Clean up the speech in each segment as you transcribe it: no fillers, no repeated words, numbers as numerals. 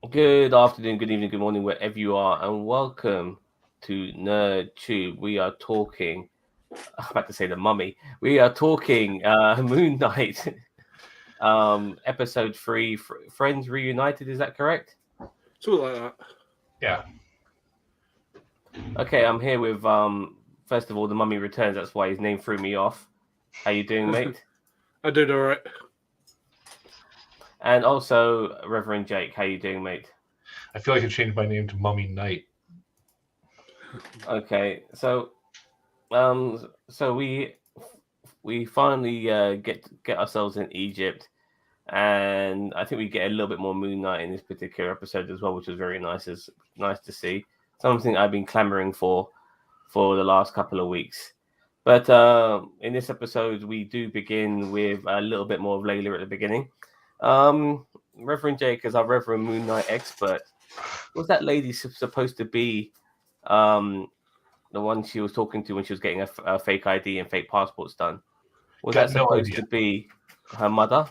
Good afternoon, good evening, good morning, wherever you are, and welcome to Nerd Tube. We are talking, I'm about to say the mummy. We are talking Moon Knight, episode 3, Friends Reunited. Is that correct? Something like that. Yeah. Okay, I'm here with first of all, the Mummy Returns. That's why his name threw me off. How you doing, mate? I did all right. And also Reverend Jake. How you doing, mate? I feel like I changed my name to Mummy Knight. Okay, so we finally get ourselves in Egypt, and I think we get a little bit more Moon Knight in this particular episode as well, which was very nice. It's nice to see something I've been clamoring for the last couple of weeks. But in this episode, we do begin with a little bit more of Layla at the beginning. Reverend Jake, as our Reverend Moon Knight expert, was that lady supposed to be the one she was talking to when she was getting a fake ID and fake passports done? Was Got that no supposed idea. to be her mother?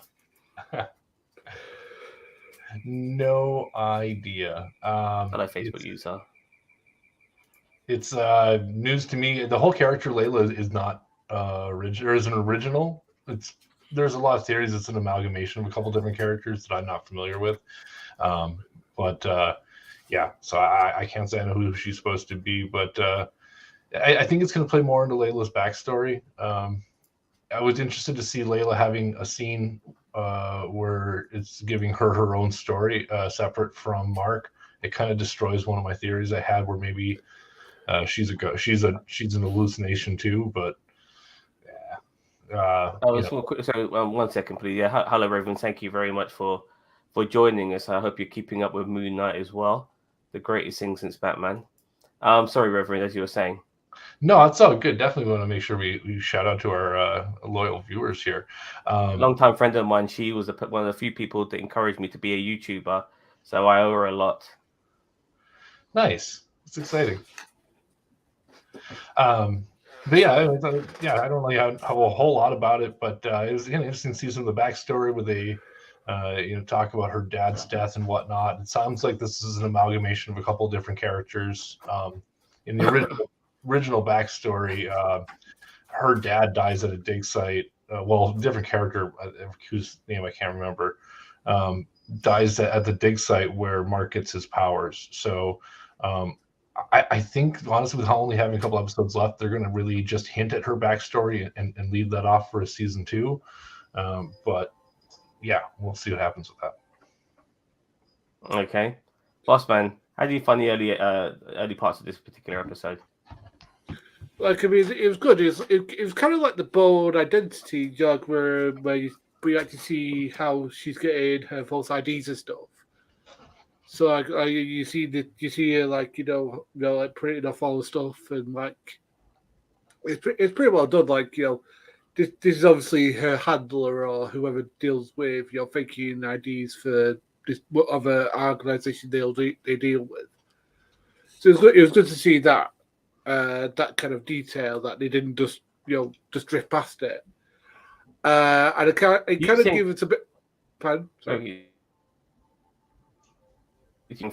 No idea. Fellow Facebook user. It's news to me. The whole character Layla is not original. Is an original. There's a lot of theories. It's an amalgamation of a couple different characters that I'm not familiar with. But yeah, so I can't say I know who she's supposed to be, but I think it's going to play more into Layla's backstory. I was interested to see Layla having a scene where it's giving her own story separate from Mark. It kind of destroys one of my theories I had, where maybe she's an hallucination too. But So 1 second, please. Yeah, hello, Reverend. Thank you very much for joining us. I hope you're keeping up with Moon Knight as well, the greatest thing since Batman. Sorry, Reverend, as you were saying. No, it's all good. Definitely want to make sure we shout out to our loyal viewers here. Long-time friend of mine. She was one of the few people that encouraged me to be a YouTuber, so I owe her a lot. Nice. It's exciting. But yeah, I don't really have a whole lot about it, but it was interesting to see some of the backstory where they talk about her dad's death and whatnot. It sounds like this is an amalgamation of a couple of different characters. In the original backstory, her dad dies at a dig site. Different character whose name I can't remember, dies at the dig site where Mark gets his powers. So I think, honestly, with only having a couple episodes left, they're going to really just hint at her backstory and leave that off for a season 2. But yeah, we'll see what happens with that. Okay, Bossman, how do you find the early parts of this particular episode? Like, I mean, it was good. It was kind of like the Bold Identity jog where we actually see how she's getting her false IDs and stuff. So like you see her like like printing off all the stuff, and like it's pretty well done. Like this is obviously her handler or whoever deals with faking IDs for this other organization they deal with. So it was good to see that that kind of detail, that they didn't just drift past it. And it kind of gives it a bit. Pardon? Sorry.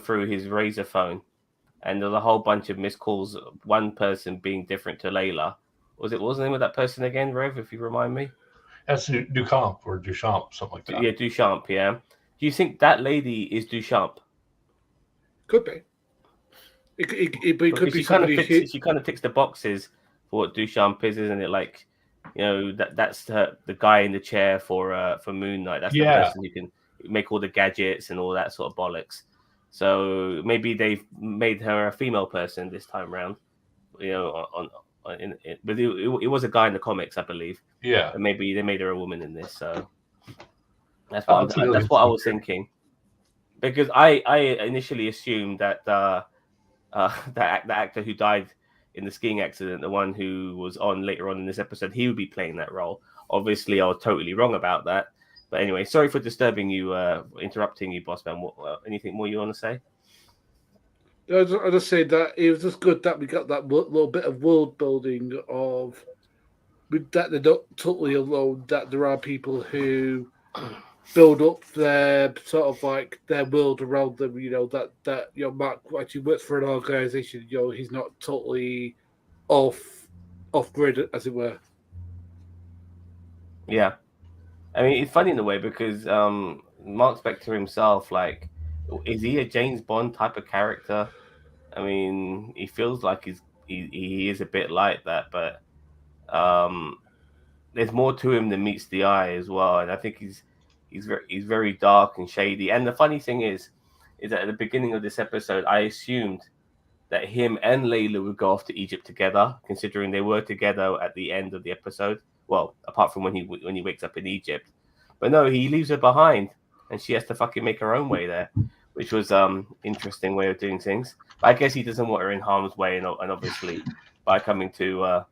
Through his Razor phone, and there's a whole bunch of missed calls. One person being different to Layla. What was the name of that person again, Rev? If you remind me. That's Duchamp or Duchamp, something like that. Yeah, Duchamp. Yeah. Do you think that lady is Duchamp? Could be. It could be somebody. She kind of ticks the boxes for what Duchamp is, isn't it? Like, that's the guy in the chair for Moon Knight. That's the person who can make all the gadgets and all that sort of bollocks. So maybe they've made her a female person this time around. But it was a guy in the comics, I believe. Yeah. And maybe they made her a woman in this. So that's what I was thinking. Because I initially assumed that the actor who died in the skiing accident, the one who was on later on in this episode, he would be playing that role. Obviously, I was totally wrong about that. But anyway, sorry for disturbing you, interrupting you, Bossman. Anything more you want to say? I just say that it was just good that we got that little bit of world building of that they're not totally alone. That there are people who build up their sort of like their world around them. That Mark actually works for an organization. He's not totally off grid, as it were. Yeah, I mean, it's funny in a way because Mark Spector himself, like, is he a James Bond type of character? I mean, he feels like he is a bit like that, but there's more to him than meets the eye as well. And I think he's very dark and shady. And the funny thing is that at the beginning of this episode, I assumed that him and Layla would go off to Egypt together, considering they were together at the end of the episode. Well, apart from when he wakes up in Egypt, but no, he leaves her behind, and she has to fucking make her own way there, which was interesting way of doing things. But I guess he doesn't want her in harm's way, and obviously by coming to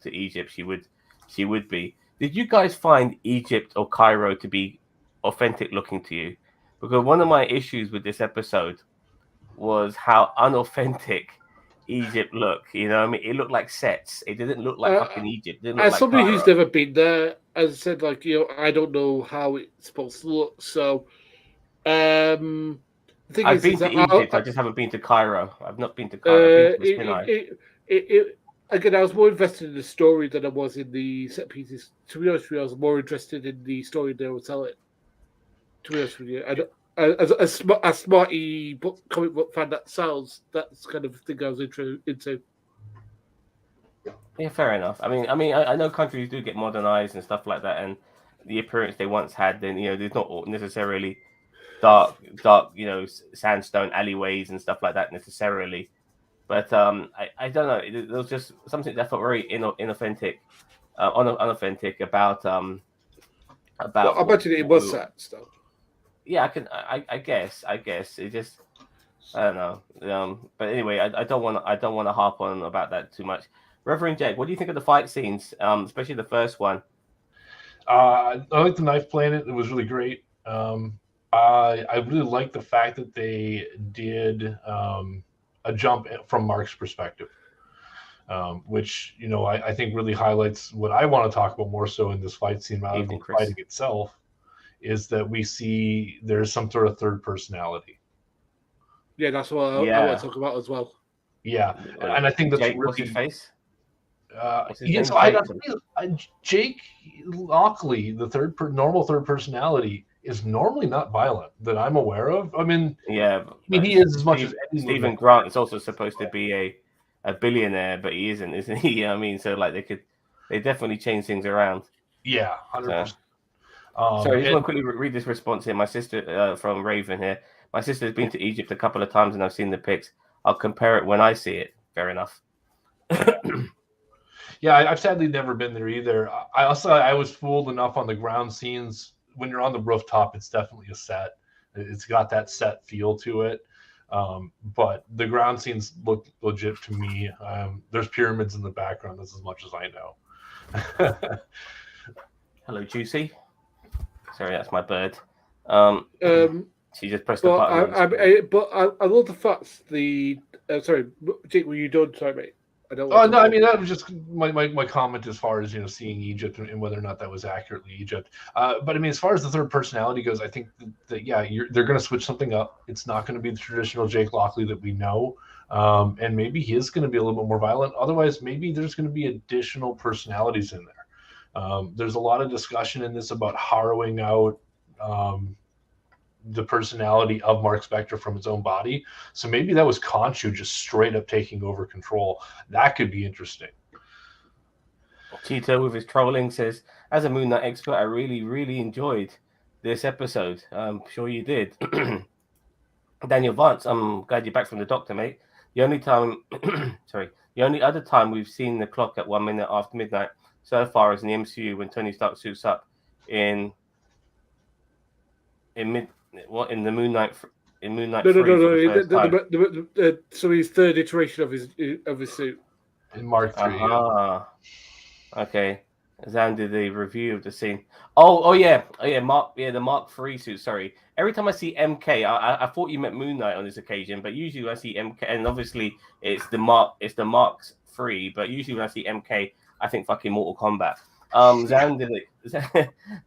Egypt, she would be. Did you guys find Egypt or Cairo to be authentic looking to you? Because one of my issues with this episode was how unauthentic Egypt looked. You know, I mean, it looked like sets. It didn't look like fucking Egypt. It didn't look as like somebody Cairo. who's never been there, as I said, like I don't know how it's supposed to look. So, I've been to Egypt. I just haven't been to Cairo. I've not been to Cairo. I've been to Sinai. Again, I was more invested in the story than I was in the set pieces. To be honest with you, I was more interested in the story they were telling. To be honest with you, as a smarty comic book fan that sounds, that's kind of thing I was into. Yeah, fair enough. I mean, I know countries do get modernized and stuff like that, and the appearance they once had. Then there's not necessarily dark, sandstone alleyways and stuff like that necessarily. But I don't know. There was just something that felt very inauthentic, unauthentic about. Well, I imagine it was that stuff. Yeah, I guess it just. I don't know. But anyway, I don't want to harp on about that too much. Reverend Jake, what do you think of the fight scenes, especially the first one? I like the knife planet. It was really great. I really like the fact that they did a jump from Mark's perspective, which I think really highlights what I want to talk about more so in this fight scene rather than fighting itself, is that we see there's some sort of third personality. Yeah, that's what I want to talk about as well. Yeah, and I think that's Jake, really. What's his face? Jake Lockley, the normal third personality, is normally not violent that I'm aware of. I mean, he is as much as Stephen Grant is also supposed to be a billionaire, but he isn't he? I mean, so like they definitely change things around. Yeah, 100%. Sorry, I just want to quickly read this response here. My sister from Raven here. My sister has been to Egypt a couple of times, and I've seen the pics. I'll compare it when I see it. Fair enough. Yeah, I've sadly never been there either. I was fooled enough on the ground scenes. When you're on the rooftop, it's definitely a set. It's got that set feel to it. But the ground scenes look legit to me. There's pyramids in the background. That's as much as I know. Hello, Juicy. Sorry, that's my bird. She just pressed the button. I love the fact sorry, Jake, were you done? Sorry, mate. No, I mean that was just my comment as far as seeing Egypt and whether or not that was accurately Egypt. But I mean, as far as the third personality goes, I think that they're going to switch something up. It's not going to be the traditional Jake Lockley that we know, and maybe he is going to be a little bit more violent. Otherwise, maybe there's going to be additional personalities in there. There's a lot of discussion in this about harrowing out the personality of Mark Spector from his own body. So maybe that was Khonshu just straight up taking over control. That could be interesting. Cheeto with his trolling says, as a Moon Knight expert, I really, really enjoyed this episode. I'm sure you did. Daniel Vance, I'm glad you're back from the doctor, mate. The only other time we've seen the clock at 1 minute after midnight so far is in the MCU when Tony Stark suits up in the Moon Knight. In Moon Knight. No. So his third iteration of his suit. In Mark 3. Okay. Zan did the review of the scene. Oh yeah, Mark. Yeah, the Mark 3 suit. Sorry. Every time I see MK, I thought you meant Moon Knight on this occasion, but usually when I see MK, and obviously it's the Mark 3, but usually when I see MK, I think fucking Mortal Kombat. Zan did it.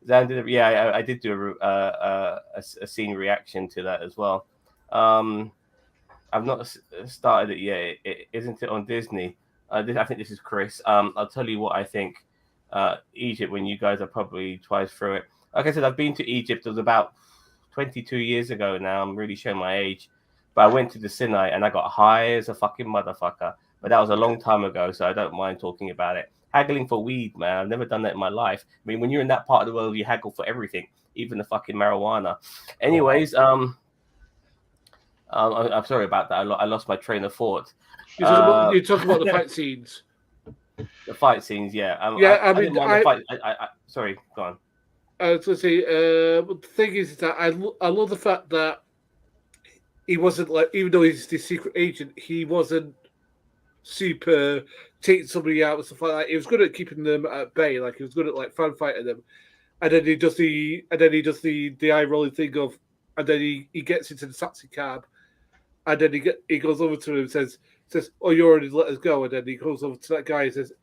Zan did it. Yeah, I did do a scene reaction to that as well. I've not started it yet. Isn't it on Disney? I think this is Chris. I'll tell you what I think. Egypt, when you guys are probably twice through it. Like I said, I've been to Egypt. It was about 22 years ago now. I'm really showing my age. But I went to the Sinai and I got high as a fucking motherfucker. But that was a long time ago, so I don't mind talking about it. Haggling for weed, man. I've never done that in my life. I mean, when you're in that part of the world, you haggle for everything, even the fucking marijuana. Anyways, I'm sorry about that. I lost my train of thought. You're talking about the fight scenes. The fight scenes, yeah. Sorry, go on. I was going to say, the thing is that I love the fact that he wasn't like, even though he's the secret agent, he wasn't super taking somebody out and stuff like that. He was good at keeping them at bay, like he was good at like fan fighting them. And then he does the eye rolling thing of, and then he gets into the taxi cab, and then he goes over to him and says, "Oh, you already let us go." And then he goes over to that guy and says,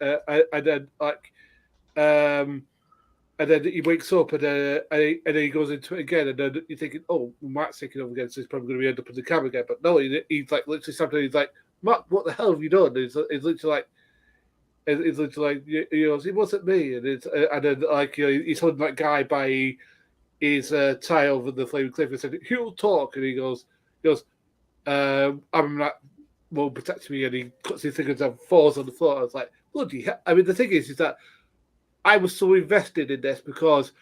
and then he wakes up and then he goes into it again, and then you're thinking, "Oh, Mark's taking over again, so he's probably going to end up in the cab again." But no, he's like literally something. He's like, "Mark, what the hell have you done?" It's literally like, it wasn't me, and then like he's holding that guy by his tie over the flaming cliff and said, "He'll talk," and he goes, "I'm not." Will protect me, and he cuts his fingers and falls on the floor. I was like, bloody hell. I mean, the thing is that I was so invested in this because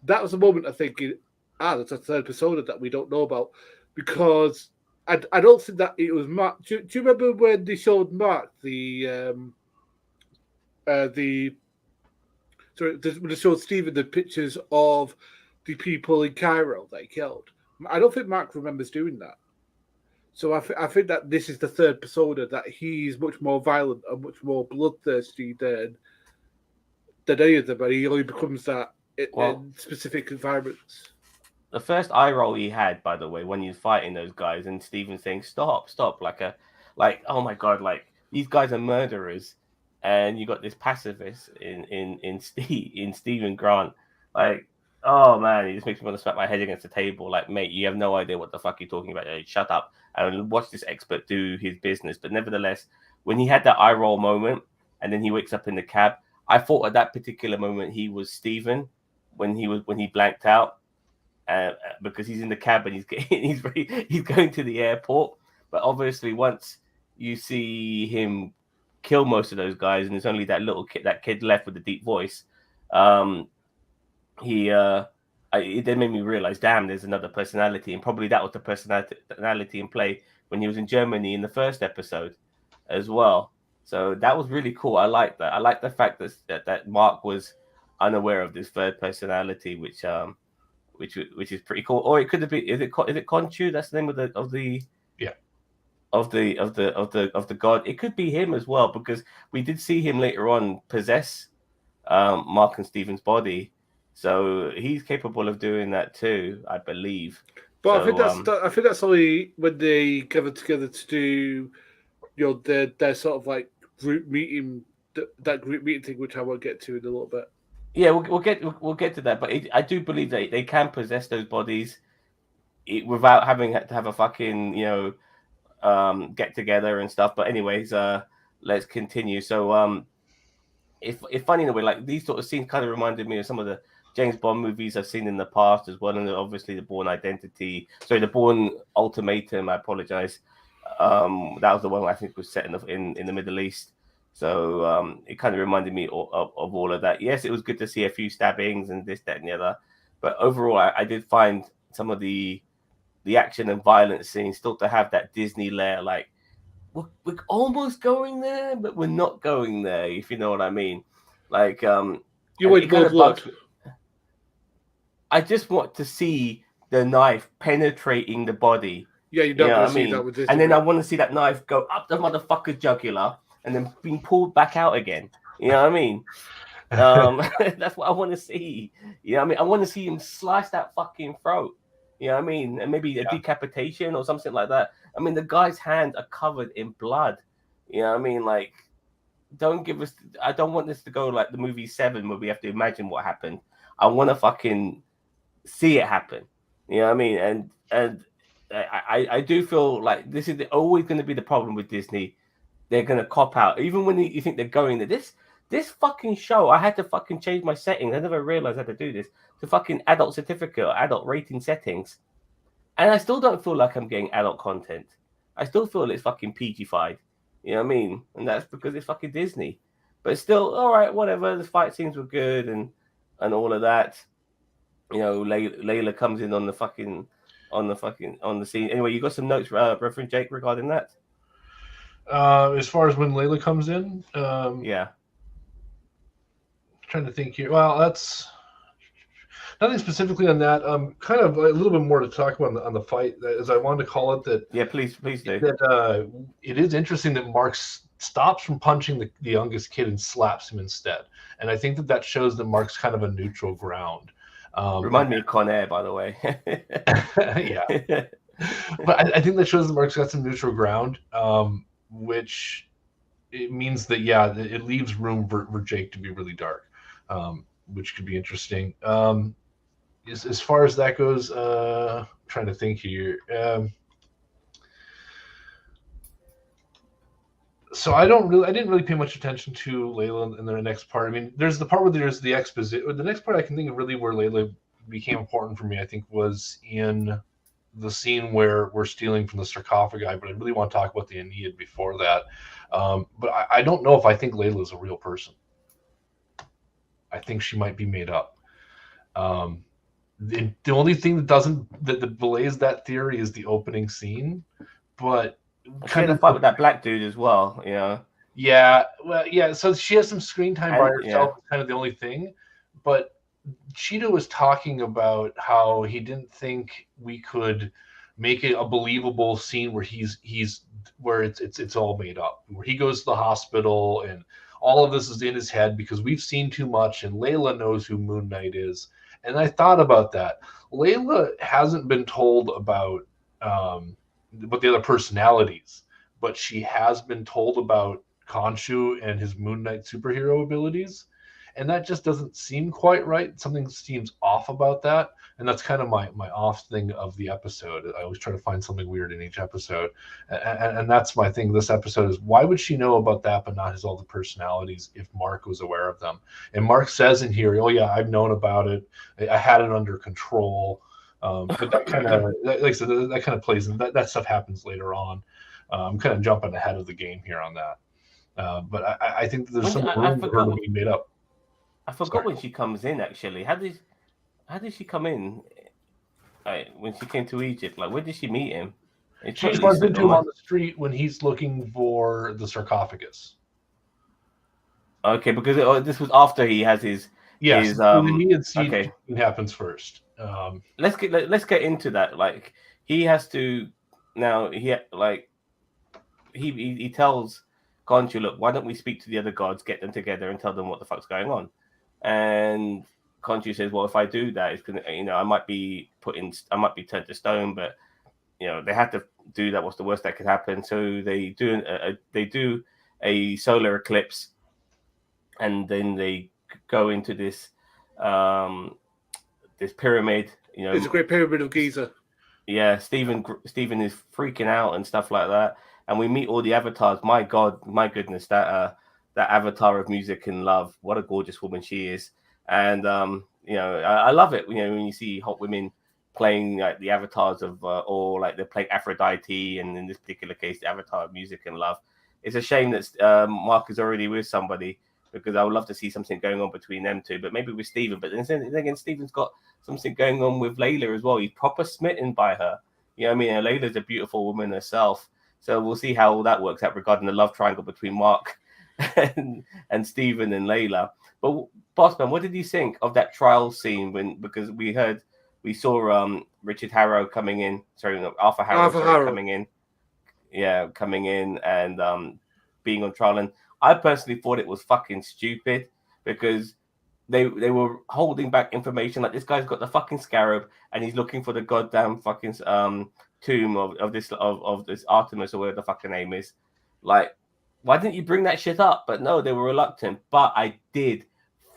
that was the moment of thinking, that's a third persona that we don't know about. Because I don't think that it was Mark. Do you remember when they showed Mark when they showed Stephen the pictures of the people in Cairo that he killed? I don't think Mark remembers doing that. So I think that this is the third persona, that he's much more violent and much more bloodthirsty than any of them, but he only becomes that in specific environments. The first eye roll he had, by the way, when he's fighting those guys, and Stephen saying, "Stop, like, oh my god, like these guys are murderers," and you got this pacifist in Stephen Grant, like. Oh man, it just makes me want to smack my head against the table. Like, mate, you have no idea what the fuck you're talking about. Shut up and watch this expert do his business. But nevertheless, when he had that eye roll moment and then he wakes up in the cab, I thought at that particular moment he was Stephen when he blanked out because he's in the cab and he's going to the airport. But obviously, once you see him kill most of those guys and there's only that kid left with the deep voice. It then made me realize, damn, there's another personality, and probably that was the personality in play when he was in Germany in the first episode as well. So that was really cool. I like that. I like the fact that Mark was unaware of this third personality, which is pretty cool. Or it could have been, is it Khonshu? That's the name of the god. It could be him as well, because we did see him later on possess Mark and Stephen's body. So he's capable of doing that too, I believe. But I think that's only when they gather together to do, their sort of like group meeting, that group meeting thing, which I won't get to in a little bit. Yeah, we'll get to that. But I do believe that they can possess those bodies without having to have a fucking get together and stuff. But anyways, let's continue. So if funny in a way, like these sort of scenes kind of reminded me of some of the James Bond movies I've seen in the past as well, and obviously the the Bourne Ultimatum. I apologize. That was the one I think was set in the Middle East. So it kind of reminded me of all of that. Yes, it was good to see a few stabbings and this, that, and the other. But overall, I did find some of the action and violence scenes still to have that Disney layer. Like we're almost going there, but we're not going there. If you know what I mean. Like you want more blood. I just want to see the knife penetrating the body. Yeah, you don't want to see that with this. And then I want to see that knife go up the motherfucker's jugular and then being pulled back out again. You know what I mean? That's what I want to see. You know what I mean? I want to see him slice that fucking throat. You know what I mean? And maybe a decapitation or something like that. I mean, the guy's hands are covered in blood. You know what I mean? Like, don't give us. I don't want this to go like the movie Seven, where we have to imagine what happened. I want to fucking see it happen. You know what I mean? And I do feel like this is always going to be the problem with Disney. They're going to cop out, even when you think they're going there. This fucking show, I had to fucking change my settings. I never realized I had to do this to fucking adult certificate or adult rating settings, and I still don't feel like I'm getting adult content. I still feel it's fucking PG-fied. You know what I mean? And that's because it's fucking Disney. But still, all right, whatever. The fight scenes were good and all of that. You know, Layla comes in on the scene. Anyway, you got some notes, Reverend Jake, regarding that? As far as when Layla comes in, yeah. Trying to think here. Well, that's nothing specifically on that. Kind of a little bit more to talk about on the fight, as I wanted to call it. That yeah, please do. That it is interesting that Mark stops from punching the youngest kid and slaps him instead, and I think that shows that Mark's kind of a neutral ground. Remind me of Con Air, by the way. Yeah, but I think that shows that Mark's got some neutral ground, which it means that it leaves room for Jake to be really dark, which could be interesting. As far as that goes, trying to think here. So I didn't really pay much attention to Layla in the next part. I mean, there's the part where there's the exposition. The next part I can think of really where Layla became important for me, I think, was in the scene where we're stealing from the sarcophagi. But I really want to talk about the Aeneid before that. But I don't know if I think Layla is a real person. I think she might be made up. The only thing that belays that theory is the opening scene, but kind of fight with that black dude as well, you know. Yeah, well, yeah. So she has some screen time by herself. Yeah. Kind of the only thing, but Cheeto was talking about how he didn't think we could make it a believable scene where where it's all made up, where he goes to the hospital and all of this is in his head because we've seen too much, and Layla knows who Moon Knight is. And I thought about that. Layla hasn't been told about the other personalities, but she has been told about Khonshu and his Moon Knight superhero abilities, and that just doesn't seem quite right. Something seems off about that, and that's kind of my off thing of the episode. I always try to find something weird in each episode, and that's my thing. This episode is, why would she know about that but not his other personalities if Mark was aware of them? And Mark says in here, "Oh yeah, I've known about it. I had it under control." But that kind of, like I said, that kind of plays, and that stuff happens later on. I'm kind of jumping ahead of the game here on that, but I think that there's some room for her to be made up. I forgot when she comes in. Actually, how did she come in? When she came to Egypt, like where did she meet him? She runs into him on the street when he's looking for the sarcophagus. Okay, because this was after he has his. Yes, his, the Aeneid scene happens first. Let's get into that. Like he has to now. He tells Khonshu, look, why don't we speak to the other gods, get them together, and tell them what the fuck's going on? And Khonshu says, well, if I do that, it's gonna, I might be turned to stone, but they have to do that. What's the worst that could happen? So they do a solar eclipse, and then they go into this this pyramid. It's a great pyramid of Giza. Yeah, Stephen is freaking out and stuff like that, and we meet all the avatars. My God, my goodness, that avatar of music and love. What a gorgeous woman she is, and I love it. When you see hot women playing like the avatars of, or like they're playing Aphrodite, and in this particular case, the avatar of music and love. It's a shame that Mark is already with somebody, because I would love to see something going on between them two, but maybe with Stephen. But then again, Stephen's got something going on with Layla as well. He's proper smitten by her. And Layla's a beautiful woman herself. So we'll see how all that works out regarding the love triangle between Mark and Stephen and Layla. But Bossman, what did you think of that trial scene because we saw Richard Harrow coming in, Arthur Harrow coming in. Yeah, coming in and being on trial. And I personally thought it was fucking stupid because they were holding back information. Like, this guy's got the fucking scarab and he's looking for the goddamn fucking tomb of this Artemis or whatever the fucking name is. Like, why didn't you bring that shit up? But no, they were reluctant. But I did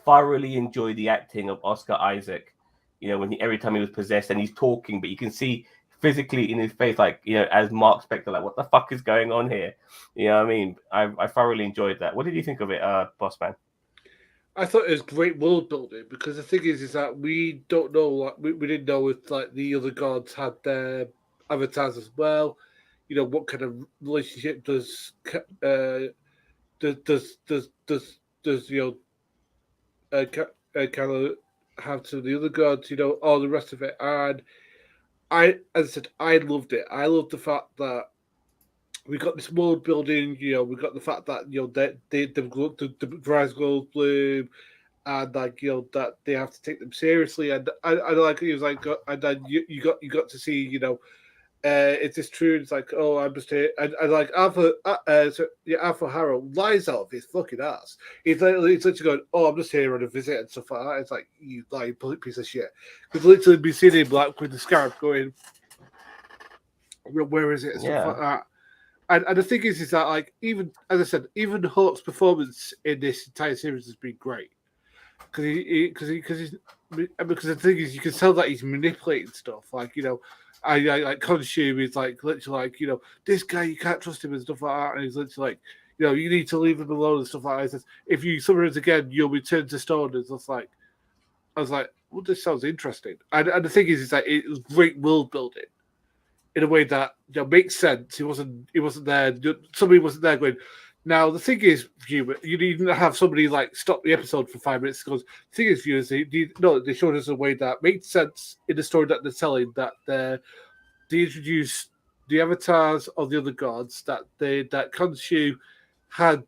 thoroughly enjoy the acting of Oscar Isaac. When every time he was possessed and he's talking, but you can see physically in his face, like, as Mark Spector, like, what the fuck is going on here? You know what I mean? I thoroughly enjoyed that. What did you think of it, Bossman? I thought it was great world building, because the thing is that we don't know, like, we didn't know if like the other gods had their avatars as well. What kind of relationship does kind of have to the other gods? All the rest of it. And as I said, I loved it. I loved the fact that we got this world building. We got the fact that the Rise Goldblum, and that they have to take them seriously. And I like it was like, and then you got to see is this true? It's like, oh, I'm just here. And like Arthur Harrow lies out of his fucking ass. He's literally going, oh, I'm just here on a visit and stuff like that. It's like, you lying piece of shit. Because literally be seeing him like with the scarab going, where is it? And stuff like that. And the thing is that, like, even as I said, even Hawke's performance in this entire series has been great, because the thing is, you can tell that he's manipulating stuff. Like, I like Khonshu is like literally like, this guy, you can't trust him and stuff like that, and he's literally like, you need to leave him alone and stuff like that. He says, if you summon us again, you'll be turned to stone. And it's like, I was like, well, this sounds interesting. And the thing is that it was great world building in a way that makes sense. He wasn't there. Somebody wasn't there going. Now the thing is, you need to have somebody like stop the episode for 5 minutes, because the thing is, viewers, they showed us a way that made sense in the story that they're telling. That they introduce the avatars of the other gods, that Khonshu had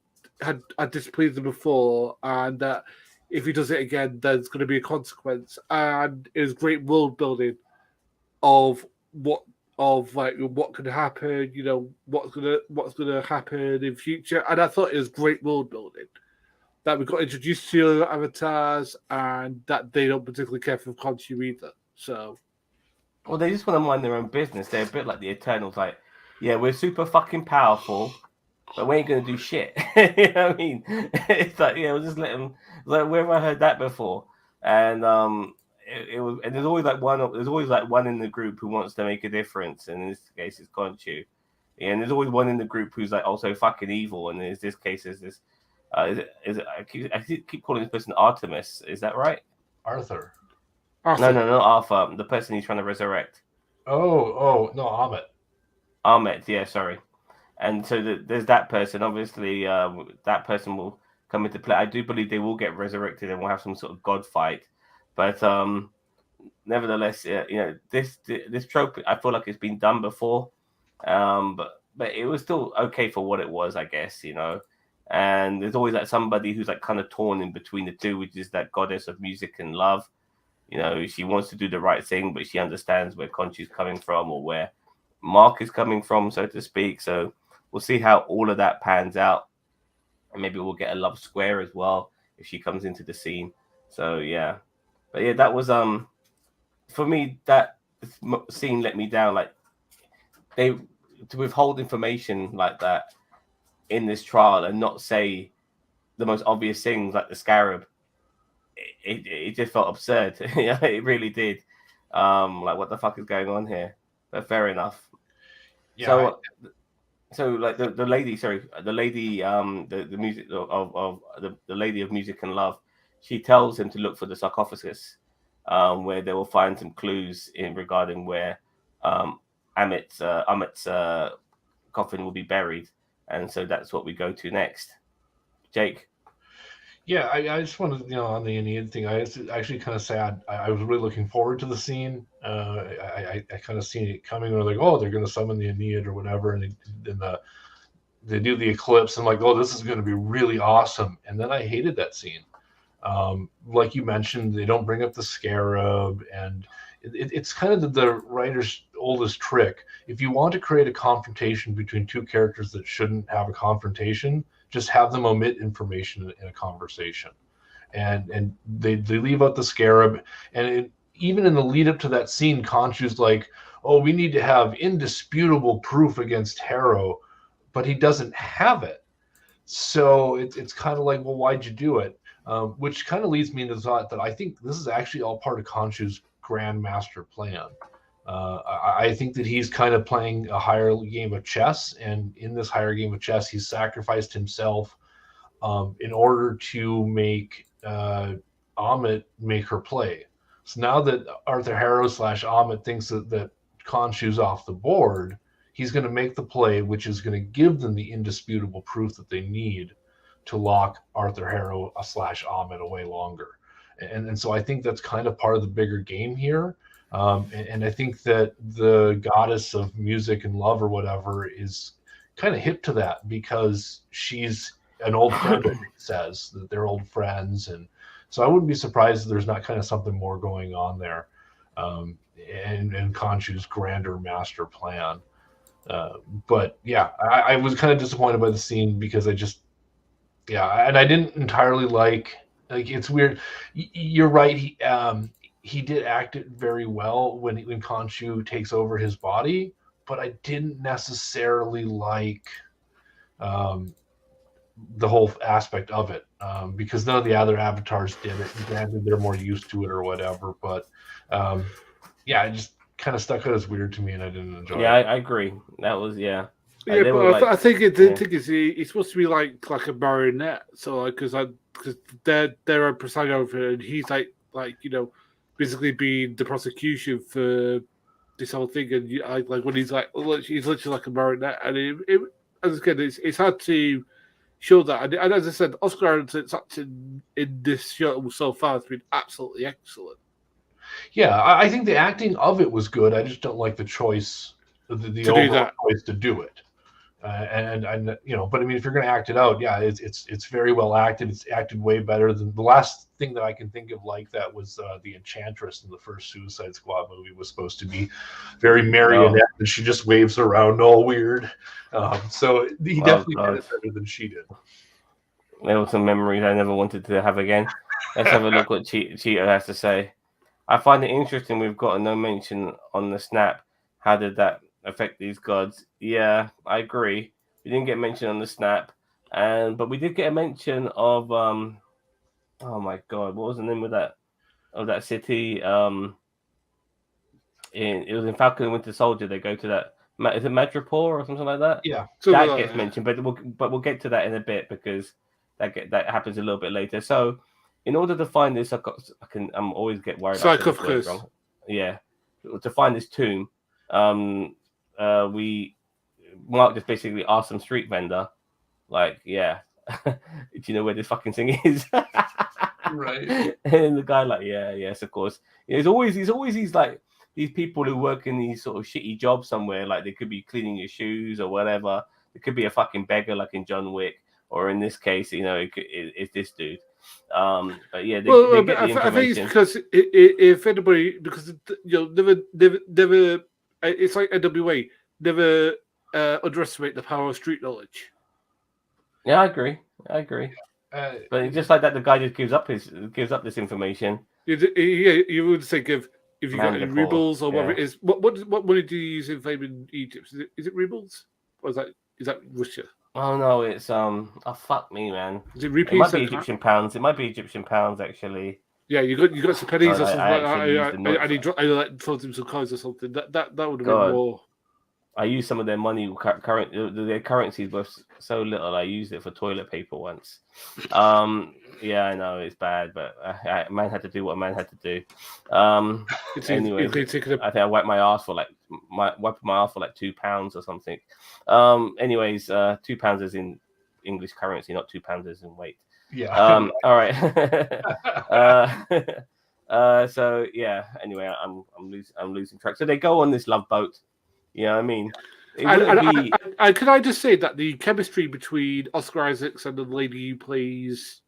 displeased them before, and that if he does it again, there's going to be a consequence. And it was great world building of what could happen, what's gonna happen in future. And I thought it was great world building, that we got introduced to the avatars, and that they don't particularly care for Khonshu either. So, well, they just want to mind their own business. They're a bit like the Eternals, like, yeah, we're super fucking powerful, but we ain't gonna do shit. You know what I mean? It's like, yeah, we'll just let them. Like, where have I heard that before? And it was, and there's always like one in the group who wants to make a difference, and in this case it's Khonshu. And there's always one in the group who's like also fucking evil, and in this case is this I keep calling this person Artemis. Is that right? Arthur. No, not Arthur. The person he's trying to resurrect. Oh no, Ammit. Ammit, yeah, sorry. And so there's that person. Obviously, that person will come into play. I do believe they will get resurrected and we'll have some sort of god fight. But nevertheless, this trope, I feel like it's been done before, but it was still okay for what it was, I guess, And there's always like somebody who's like kind of torn in between the two, which is that goddess of music and love. She wants to do the right thing, but she understands where Khonshu's coming from, or where Mark is coming from, so to speak. So we'll see how all of that pans out, and maybe we'll get a love square as well if she comes into the scene. So yeah. But yeah, that was for me, that scene let me down. Like, to withhold information like that in this trial and not say the most obvious things like the scarab, it just felt absurd. It really did. Like, what the fuck is going on here? But fair enough. Yeah. So like the lady, the music of the lady of music and love. She tells him to look for the sarcophagus, where they will find some clues regarding where Ammit's coffin will be buried, and so that's what we go to next. Jake. Yeah, I just wanted, on the Aeneid thing, I actually kind of sad. I was really looking forward to the scene. I kind of seen it coming. Where like, oh, they're going to summon the Aeneid or whatever, and they do the eclipse, and like, oh, this is going to be really awesome. And then I hated that scene. Like you mentioned, they don't bring up the scarab, and it's kind of the writer's oldest trick. If you want to create a confrontation between two characters that shouldn't have a confrontation, just have them omit information in a conversation. And they leave out the scarab. And even in the lead up to that scene, Khonshu's like, oh, we need to have indisputable proof against Harrow, but he doesn't have it. So it's kind of like, well, why'd you do it? Which kind of leads me into the thought that I think this is actually all part of Khonshu's grand master plan. I think that he's kind of playing a higher game of chess, and in this higher game of chess, he's sacrificed himself in order to make Amit make her play. So now that Arthur Harrow / Amit thinks that Khonshu's off the board, he's going to make the play, which is going to give them the indisputable proof that they need to lock Arthur Harrow / Amit away longer. And so I think that's kind of part of the bigger game here. And I think that the goddess of music and love or whatever is kind of hip to that because she's an old friend, it says that they're old friends. And so I wouldn't be surprised if there's not kind of something more going on there and Khonshu's grander master plan. But yeah, I was kind of disappointed by the scene because and I didn't entirely like it's weird. You're right. He did act it very well when Khonshu takes over his body, but I didn't necessarily like the whole aspect of it because none of the other avatars did it. Granted, they're more used to it or whatever, but it just kind of stuck out as weird to me, and I didn't enjoy it. Yeah, I agree. That was Yeah, but I think it's supposed to be like a marionette. So because they're a presiding over it, and he's like basically being the prosecution for this whole thing. And like when he's literally like a marionette, and it's hard to show that. And as I said, Oscar Isaac's acting in this show so far has been absolutely excellent. Yeah, I think the acting of it was good. I just don't like the choice, the overall choice to do it. And but I mean, if you're going to act it out, yeah, it's very well acted. It's acted way better than the last thing that I can think of like that was the Enchantress in the first Suicide Squad movie was supposed to be very marionette, and she just waves around all weird. So he definitely did it better than she did. There were some memories I never wanted to have again. Let's have a look what Cheetah has to say. I find it interesting we've got no mention on the snap. How did that affect these gods? Yeah, I agree. We didn't get mentioned on the snap, but we did get a mention of oh my god, what was the name of that city? It was in Falcon and Winter Soldier. They go to that. Is it Madripoor or something like that? Yeah, that gets mentioned, but we'll get to that in a bit because that happens a little bit later. So, in order to find this, I'm always get worried. Sarcophagus. Yeah, to find this tomb, Mark just basically asked some street vendor, like, yeah, do you know where this fucking thing is? Right. And the guy like, yeah, yes, of course. There's always these like these people who work in these sort of shitty jobs somewhere, like they could be cleaning your shoes or whatever. It could be a fucking beggar like in John Wick, or in this case, it's this dude. But yeah, they get the information. I think it's because if anybody, because never, it's like NWA, never underestimate the power of street knowledge. Yeah, I agree. But just like that, the guy just gives up this information. You would think if you got any rubles or whatever it is. What money do you use in fame in Egypt? Is it rubles, or is that Russia? Oh no, it's fuck me, man. Is it rupees? It might be Egyptian pounds. It might be Egyptian pounds actually. Yeah, you got some pennies or something like that. And he throws him some coins or something. That would have been more. I used some of their money, their currencies worth so little. I used it for toilet paper once. Yeah, I know it's bad, but a man had to do what a man had to do. Anyway, I think I wiped my ass for like £2 or something. Anyways, £2 is in English currency, not £2 is in weight. Yeah. All right. So yeah. Anyway, I'm losing track. So they go on this love boat. You know what I mean? Could I just say that the chemistry between Oscar Isaacs and the lady who plays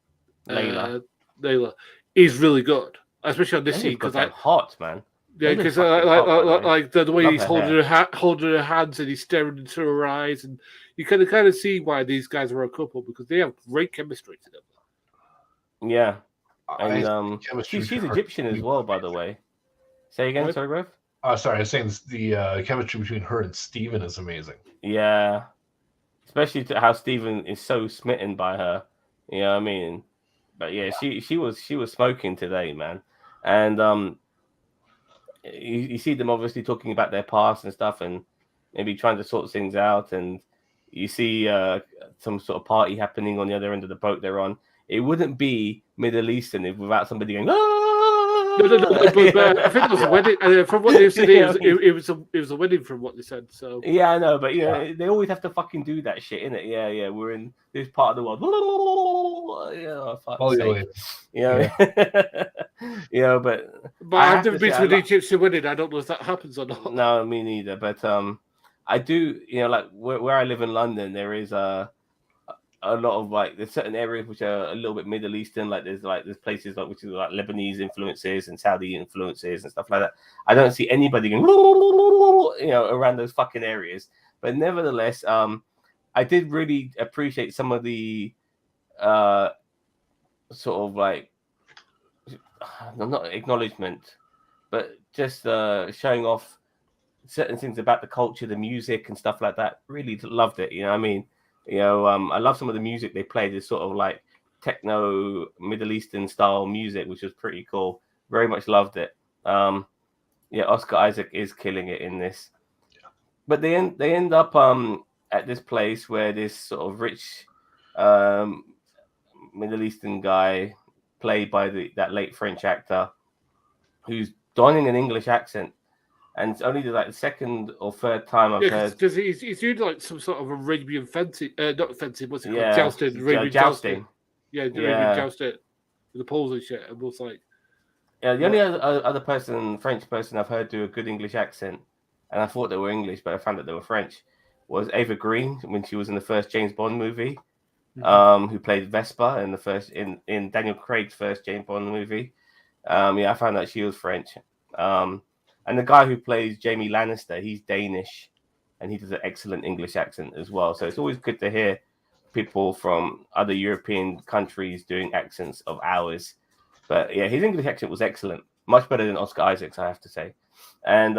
Layla is really good, especially on this scene because hot man. Yeah, because like the way he's holding her hands and he's staring into her eyes, and you kind of see why these guys are a couple because they have great chemistry together. Yeah, and she's Egyptian as well, by the way. Say again, sorry, Rev. Sorry, I was saying the chemistry between her and Steven is amazing. Yeah. especially to how Stephen is so smitten by her. You know what I mean? But yeah, she was smoking today, man. And you see them obviously talking about their past and stuff, and maybe trying to sort things out. And you see some sort of party happening on the other end of the boat they're on. It wouldn't be Middle Eastern if without somebody going, "Ah!" No, but I think it was a wedding. From what they said, it was a wedding. From what they said, so yeah, I know, but you know they always have to fucking do that shit, innit? Yeah, we're in this part of the world. Yeah, fuck's sake. Yeah, but I've never been to an Egyptian wedding. I don't know if that happens or not. No, me neither. But I do, like where I live in London, there is a lot of like there's certain areas which are a little bit Middle Eastern, like there's places like which is like Lebanese influences and Saudi influences and stuff like that. I don't see anybody going around those fucking areas. But nevertheless, I did really appreciate some of the sort of like not acknowledgement, but just showing off certain things about the culture, the music and stuff like that. Really loved it. You know what I mean? I love some of the music they played. This sort of like techno Middle Eastern style music, which was pretty cool. Very much loved it. Oscar Isaac is killing it in this. Yeah. But they end up at this place where this sort of rich Middle Eastern guy, played by that late French actor, who's donning an English accent. And it's only the second or third time I've heard. Because he's doing like some sort of Arabian fencing, not fencing, what's it called? Jousting. Arabian jousting. Yeah, Arabian jousting. With the poles and shit. And was like. Yeah, the only other French person I've heard do a good English accent, and I thought they were English, but I found that they were French, was Ava Green when she was in the first James Bond movie, who played Vespa in the first in Daniel Craig's first James Bond movie. I found that she was French. And the guy who plays Jamie Lannister, he's Danish, and he does an excellent English accent as well. So it's always good to hear people from other European countries doing accents of ours. But yeah, his English accent was excellent, much better than Oscar Isaac's, I have to say. And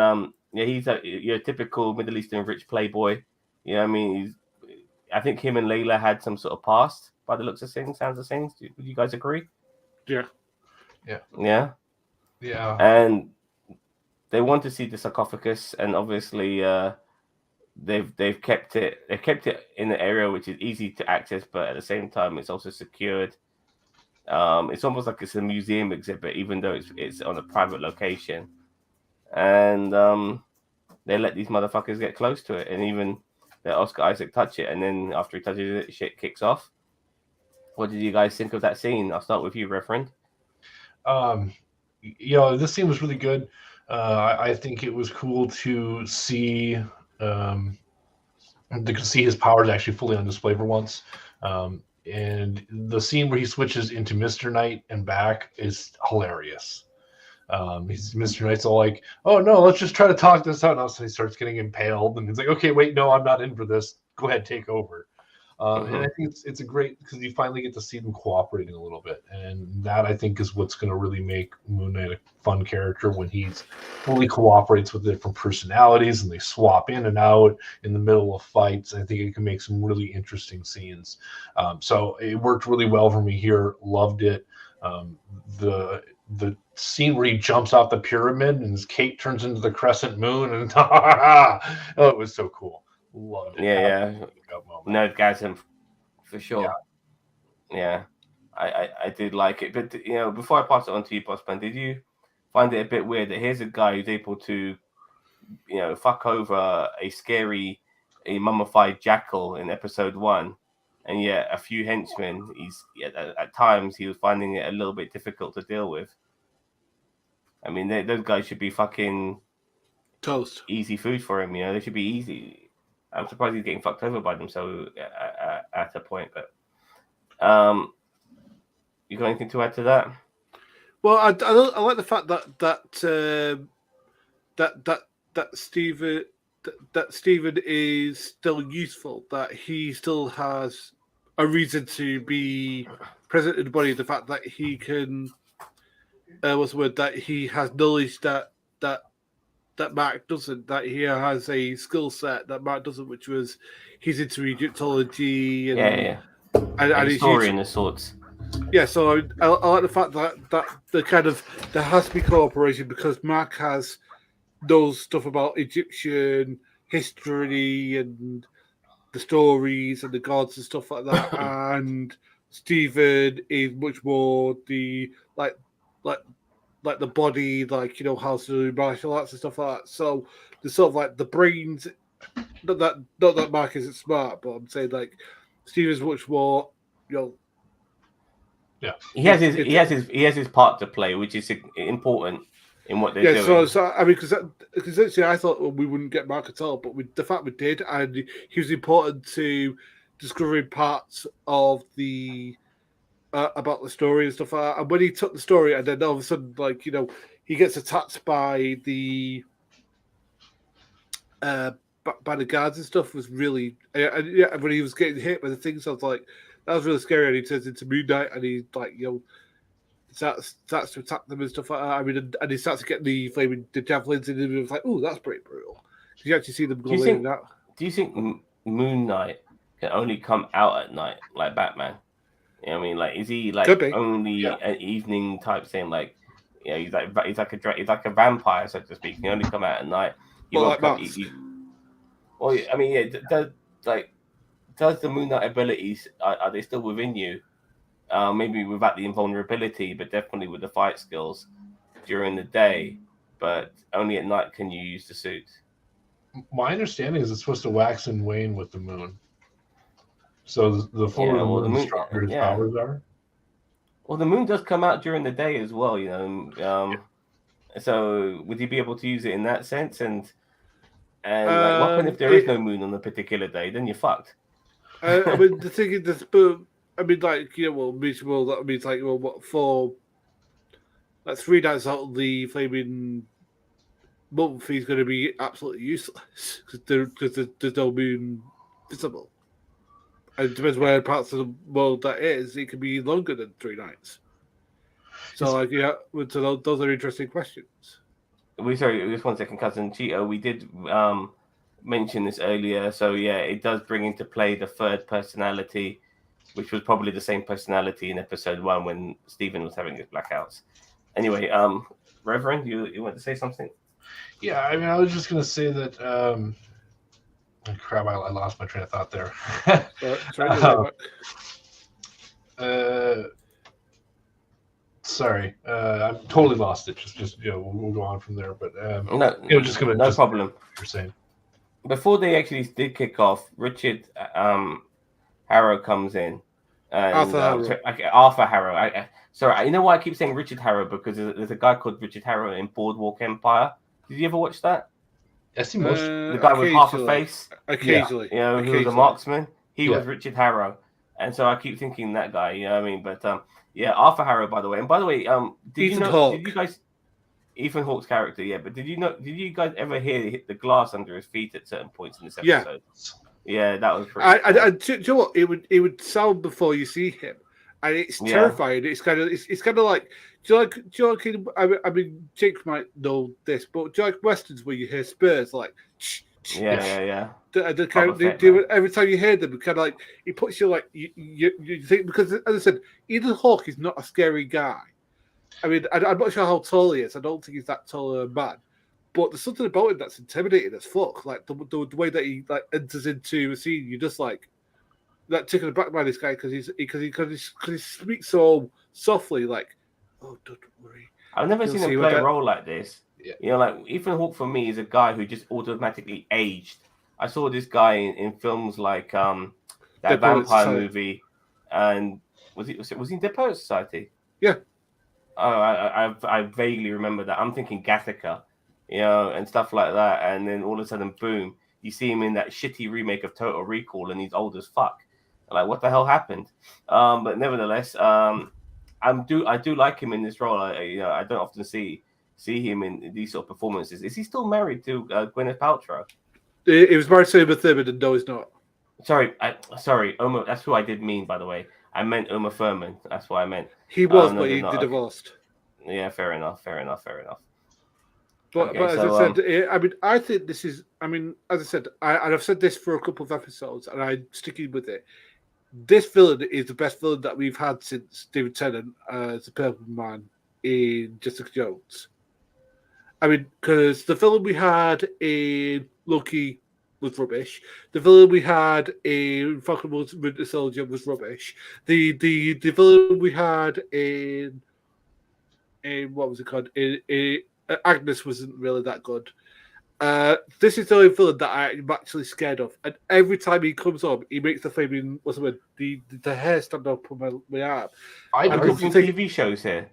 he's your typical Middle Eastern rich playboy. You know what I mean? I think him and Layla had some sort of past by the looks of things, sounds of things. Would you guys agree? Yeah. And they want to see the sarcophagus, and obviously they've kept it in an area which is easy to access, but at the same time it's also secured. It's almost like it's a museum exhibit, even though it's on a private location. And they let these motherfuckers get close to it, and even let Oscar Isaac touch it, and then after he touches it, shit kicks off. What did you guys think of that scene? I'll start with you, Reverend. This scene was really good. I think it was cool to see his powers actually fully on display for once. And the scene where he switches into Mr. Knight and back is hilarious. Mr. Knight's all like, "Oh no, let's just try to talk this out." And so he starts getting impaled, and he's like, "Okay, wait, no, I'm not in for this. Go ahead, take over." And I think it's a great, because you finally get to see them cooperating a little bit, and that I think is what's going to really make Moon Knight a fun character, when he's fully cooperates with different personalities and they swap in and out in the middle of fights. I think it can make some really interesting scenes. So it worked really well for me here. Loved it. The scene where he jumps off the pyramid and his cape turns into the crescent moon, and it was so cool. Loved it. Yeah. Nerdgasm for sure. Yeah. I did like it, but before I pass it on to you, Bossman, did you find it a bit weird that here's a guy who's able to, fuck over a mummified jackal in episode 1, and yet a few henchmen, at times he was finding it a little bit difficult to deal with. I mean, those guys should be fucking toast, easy food for him. They should be easy. I'm surprised he's getting fucked over by them so at a point. But you got anything to add to that? Well, I like the fact that Stephen is still useful. That he still has a reason to be present in the body. The fact that he can, what's the word? That he has knowledge that Mark doesn't. That he has a skill set that Mark doesn't, which was he's into Egyptology and Yeah. and A he's historian of sorts. yeah. So I like the fact that the kind of there has to be cooperation because Mark knows stuff about Egyptian history and the stories and the gods and stuff like that, and Stephen is much more the like the body, like how to do martial arts and stuff like that. So the sort of like the brains. Not that Mark isn't smart, but I'm saying like Stephen's much more, Yeah, he has his part to play, which is important in what they're doing. So I mean, because actually I thought we wouldn't get Mark at all, but the fact we did, and he was important to discovering parts of the about the story and stuff like that. And when he took the story, and then all of a sudden, like he gets attacked by the guards and stuff, was really when he was getting hit by the things, I was like, that was really scary. And he turns into Moon Knight, and he like starts to attack them and stuff like that. I mean, and he starts to get the javelins in him, and it was like, oh, that's pretty brutal. You actually see them go in and out. Do you think Moon Knight can only come out at night like Batman? You know what I mean? Like, is he like only an evening type thing? Like, he's like a vampire, so to speak. He can only come out at night. Well, I mean, does the Moon Knight abilities are they still within you? Maybe without the invulnerability, but definitely with the fight skills during the day. But only at night can you use the suit. My understanding is it's supposed to wax and wane with the moon. So the fuller the moon, the stronger his powers are. Well, the moon does come out during the day as well, So would you be able to use it in that sense? And like, what happens if there is no moon on a particular day? Then you're fucked. I mean, the thing is, this, but I mean, like miserable. That means like, what for? Like 3 nights out of the flaming month, he's going to be absolutely useless because there's no moon visible. And it depends where parts of the world that is. It could be longer than 3 nights. So, like, so those are interesting questions. Sorry, just 1 second, cousin Cheeto. We did mention this earlier. So, yeah, it does bring into play the third personality, which was probably the same personality in episode 1 when Stephen was having his blackouts. Anyway, Reverend, you want to say something? Yeah, I mean, I was just going to say that. Crap! I lost my train of thought there. Sorry, I've totally lost it. Just we'll go on from there. But just gonna no problem. You're saying before they actually did kick off, Richard Harrow comes in. And, Arthur Harrow. Sorry, you know why I keep saying Richard Harrow? Because there's a guy called Richard Harrow in Boardwalk Empire. Did you ever watch that? Yes, he most the guy with half a face. Occasionally. Who was a marksman. He was Richard Harrow. And so I keep thinking that guy, you know what I mean? But Arthur Harrow, by the way. And by the way, did you guys Ethan Hawke's character, but did you guys ever hear the glass under his feet at certain points in this episode? Yeah, that was pretty do you know what? It would sound before you see him. And it's terrifying. It's kind of like do you like I mean Jake might know this, but do you like westerns where you hear spurs like yeah. The kind of, every time you hear them, kind of like it puts you like you think, because as I said, Ethan Hawke is not a scary guy. I mean, I'm not sure how tall he is. I don't think he's that tall a man, but there's something about him that's intimidating as fuck. Like the way that he like enters into a scene, you just like taken aback by this guy because he speaks so softly. Like, oh, don't worry. I've never seen him play a role like this. Yeah. Like Ethan Hawke for me is a guy who just automatically aged. I saw this guy in films like that vampire movie, and was he in Dead Poets Society? Yeah. Oh, I vaguely remember that. I'm thinking Gattaca, and stuff like that. And then all of a sudden, boom, you see him in that shitty remake of Total Recall, and he's old as fuck. Like, what the hell happened? But nevertheless, I do like him in this role. I don't often see him in these sort of performances. Is he still married to Gwyneth Paltrow? He was married to Uma Thurman, and no, he's not. Sorry, Uma. That's who I did mean, by the way. I meant Uma Thurman. That's what I meant. He was, but he divorced. Yeah, fair enough. But as I said, I mean, I think this is. I mean, as I said, and I've said this for a couple of episodes, and I'm sticking with it. This villain is the best villain that we've had since David Tennant as the Purple Man in Jessica Jones. I mean, because the villain we had in Loki was rubbish. The villain we had in Falcon Winter Soldier was rubbish. The villain we had in what was it called? In Agnes wasn't really that good. This is the only villain that I'm actually scared of, and every time he comes up, he makes the flaming the hair stand up on my arm. I'm talking TV shows here.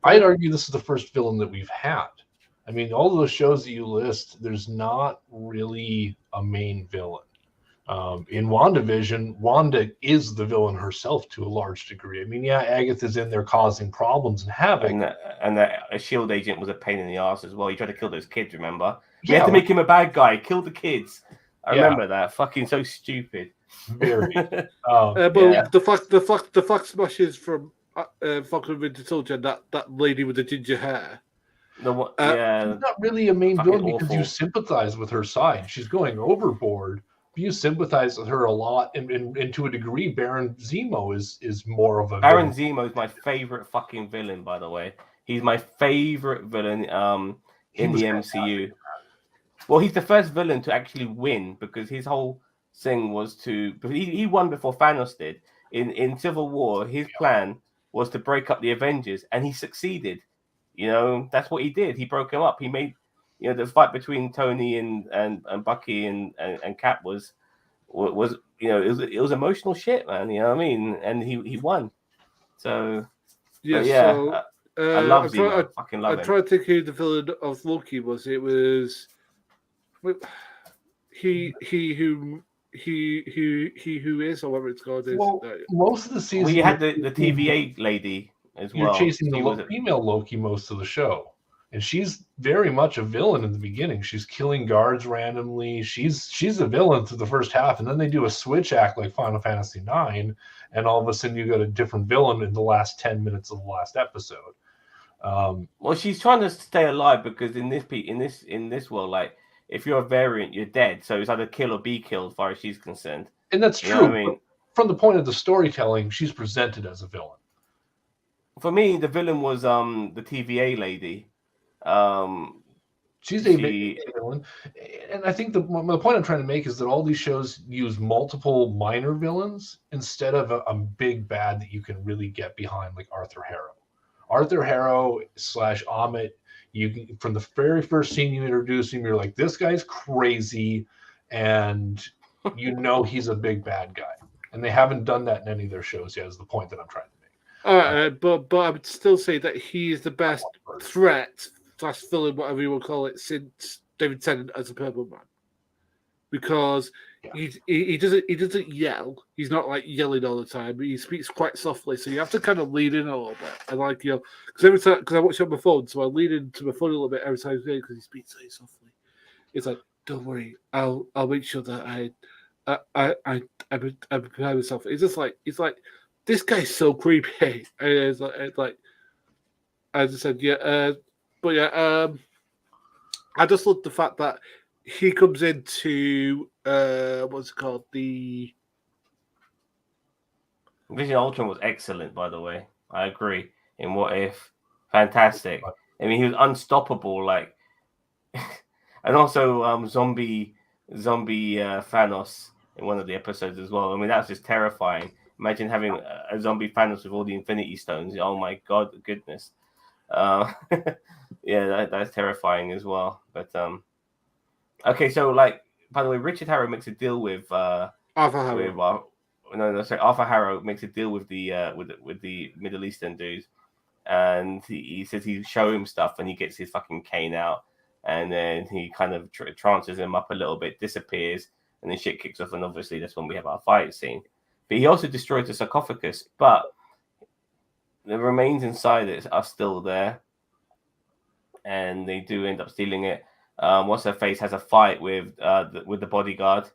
I'd argue this is the first villain that we've had. I mean, all of those shows that you list, there's not really a main villain. In WandaVision, Wanda is the villain herself to a large degree. I mean, yeah, Agatha's in there causing problems and havoc. And a SHIELD agent was a pain in the ass as well. He tried to kill those kids, remember? You had to make him a bad guy, kill the kids. I remember that. Fucking so stupid. Very. The flag smashes from Falcon Winter Soldier, that lady with the ginger hair. She's not really a main villain because you sympathize with her side. She's going overboard. You sympathize with her a lot, and to a degree, Baron Zemo is more of a Baron Zemo is my favorite fucking villain, by the way. He's my favorite villain in the MCU. Well, he's the first villain to actually win because his whole thing was he won before Thanos did. In Civil War, his plan was to break up the Avengers, and he succeeded. You know, that's what he did. He broke him up. He made, you know, the fight between Tony and Bucky and Cap was you know, it was emotional shit, man. You know what I mean? And he won. So I love Zemo. I fucking love him. I tried to think who the villain of Loki was. It was he who is, or whatever it's called. Well, most of the season, you had the TVA lady as well. You're chasing the female Loki most of the show. And she's very much a villain in the beginning. She's killing guards randomly. She's a villain through the first half, and then they do a switch act like Final Fantasy IX, and all of a sudden you got a different villain in the last 10 minutes of the last episode. Well, she's trying to stay alive because in this world, like if you're a variant, you're dead. So it's either kill or be killed, as far as she's concerned. And that's true. You know what I mean? From the point of the storytelling, she's presented as a villain. For me, the villain was the TVA lady. She's a villain, and I think the point I'm trying to make is that all these shows use multiple minor villains instead of a big bad that you can really get behind, like Arthur Harrow. Arthur Harrow / Amit. You can, from the very first scene you introduce him, you're like, this guy's crazy, and you know he's a big bad guy. And they haven't done that in any of their shows yet. Is the point that I'm trying to make. But I would still say that he is the best threat / villain, whatever you want to call it, since David Tennant as a Purple Man, because he doesn't yell. He's not like yelling all the time. But he speaks quite softly, so you have to kind of lean in a little bit. And like because I watch it on my phone, so I lean into my phone a little bit every time because he speaks so softly. It's like, don't worry, I'll make sure that I prepare myself. It's just like this guy's so creepy. And it's like as I said, but I just love the fact that he comes into what's it called? The Vision Ultron was excellent, by the way. I agree. In What If, fantastic. I mean, he was unstoppable, like, and also zombie Thanos in one of the episodes as well. I mean, that's just terrifying. Imagine having a zombie Thanos with all the Infinity Stones. Oh my god, goodness. Yeah, that's terrifying as well. But okay, so like, by the way, Richard Harrow makes a deal with Arthur Harrow. Arthur Harrow makes a deal with the Middle Eastern dudes, and he says he'll show him stuff, and he gets his fucking cane out, and then he kind of trances him up a little bit, disappears, and then shit kicks off, and obviously that's when we have our fight scene. But he also destroys the sarcophagus, but the remains inside it are still there, and they do end up stealing it. What's her face has a fight with the bodyguard.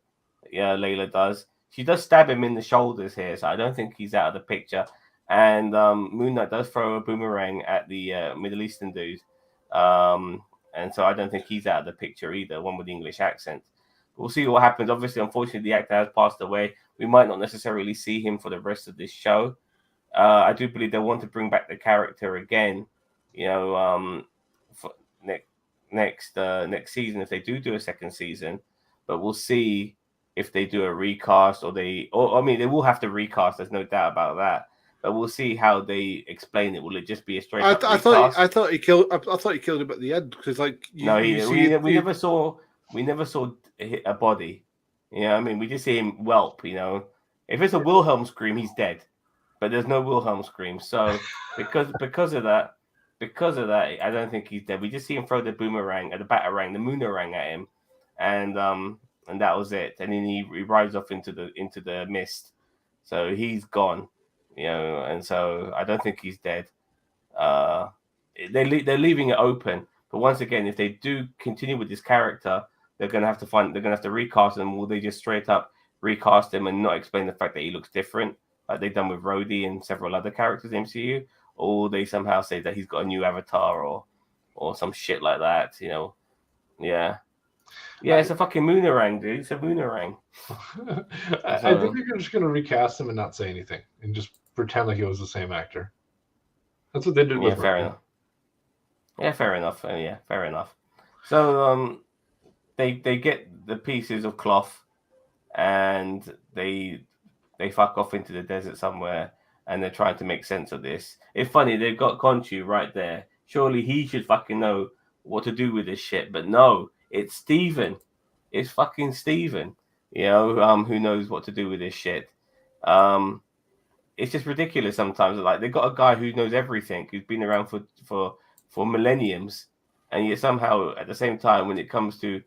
Yeah, Layla does. She does stab him in the shoulders here, so I don't think he's out of the picture. And Moon Knight does throw a boomerang at the Middle Eastern dude. and so I don't think he's out of the picture either. One with the English accent. We'll see what happens. Obviously, unfortunately, the actor has passed away. We might not necessarily see him for the rest of this show. I do believe they want to bring back the character again, for next season if they do a second season. But we'll see if they do a recast or they will have to recast. There's no doubt about that. But we'll see how they explain it. Will it just be a straight up recast? I thought he killed him at the end because we never saw a body. We just see him whelp. If it's a Wilhelm scream, he's dead. But there's no Wilhelm scream. So because of that, I don't think he's dead. We just see him throw the boomerang, the moonerang at him, and that was it. And then he rides off into the mist. So he's gone. And so I don't think he's dead. They're leaving it open. But once again, if they do continue with this character, they're gonna have to recast him. Will they just straight up recast him and not explain the fact that he looks different, like they've done with Rhodey and several other characters in the MCU? Or will they somehow say that he's got a new avatar or some shit like that? Yeah. It's a fucking moonerang, dude. It's a moonerang. I think they're just gonna recast him and not say anything and just pretend like it was the same actor. That's what they did with fair enough. Yeah, fair enough. Fair enough. So they get the pieces of cloth and they fuck off into the desert somewhere and they're trying to make sense of this. It's funny, they've got Khonshu right there. Surely he should fucking know what to do with this shit, but no, it's Steven. It's fucking Steven. Who knows what to do with this shit. It's just ridiculous sometimes. Like, they've got a guy who knows everything, who's been around for millenniums, and yet somehow at the same time, when it comes to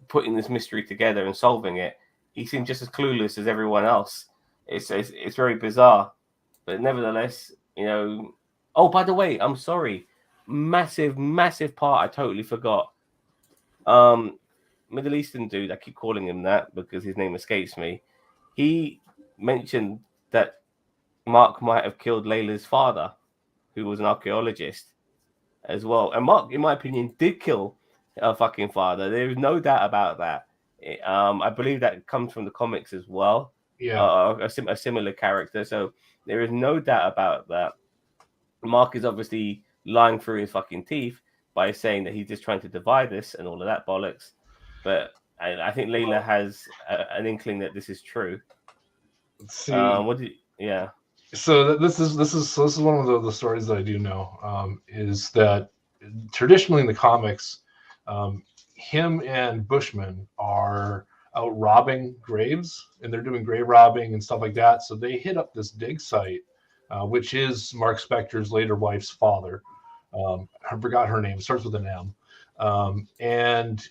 putting this mystery together and solving it, he seems just as clueless as everyone else. It's very bizarre, but nevertheless, Oh, by the way, I'm sorry, massive part I totally forgot. Middle Eastern dude, I keep calling him that because his name escapes me. He mentioned that Mark might have killed Layla's father, who was an archaeologist as well. And Mark, in my opinion, did kill her fucking father. There is no doubt about that. I believe that comes from the comics as well. Yeah, a similar character. So there is no doubt about that. Mark is obviously lying through his fucking teeth by saying that he's just trying to divide us and all of that bollocks. But I think Layla has an inkling that this is true. Let's see. Yeah. So this is one of the stories that I do know, is that traditionally in the comics, him and Bushman are out robbing graves, and they're doing grave robbing and stuff like that. So they hit up this dig site, which is Mark Spector's later wife's father. I forgot her name. It starts with an M. And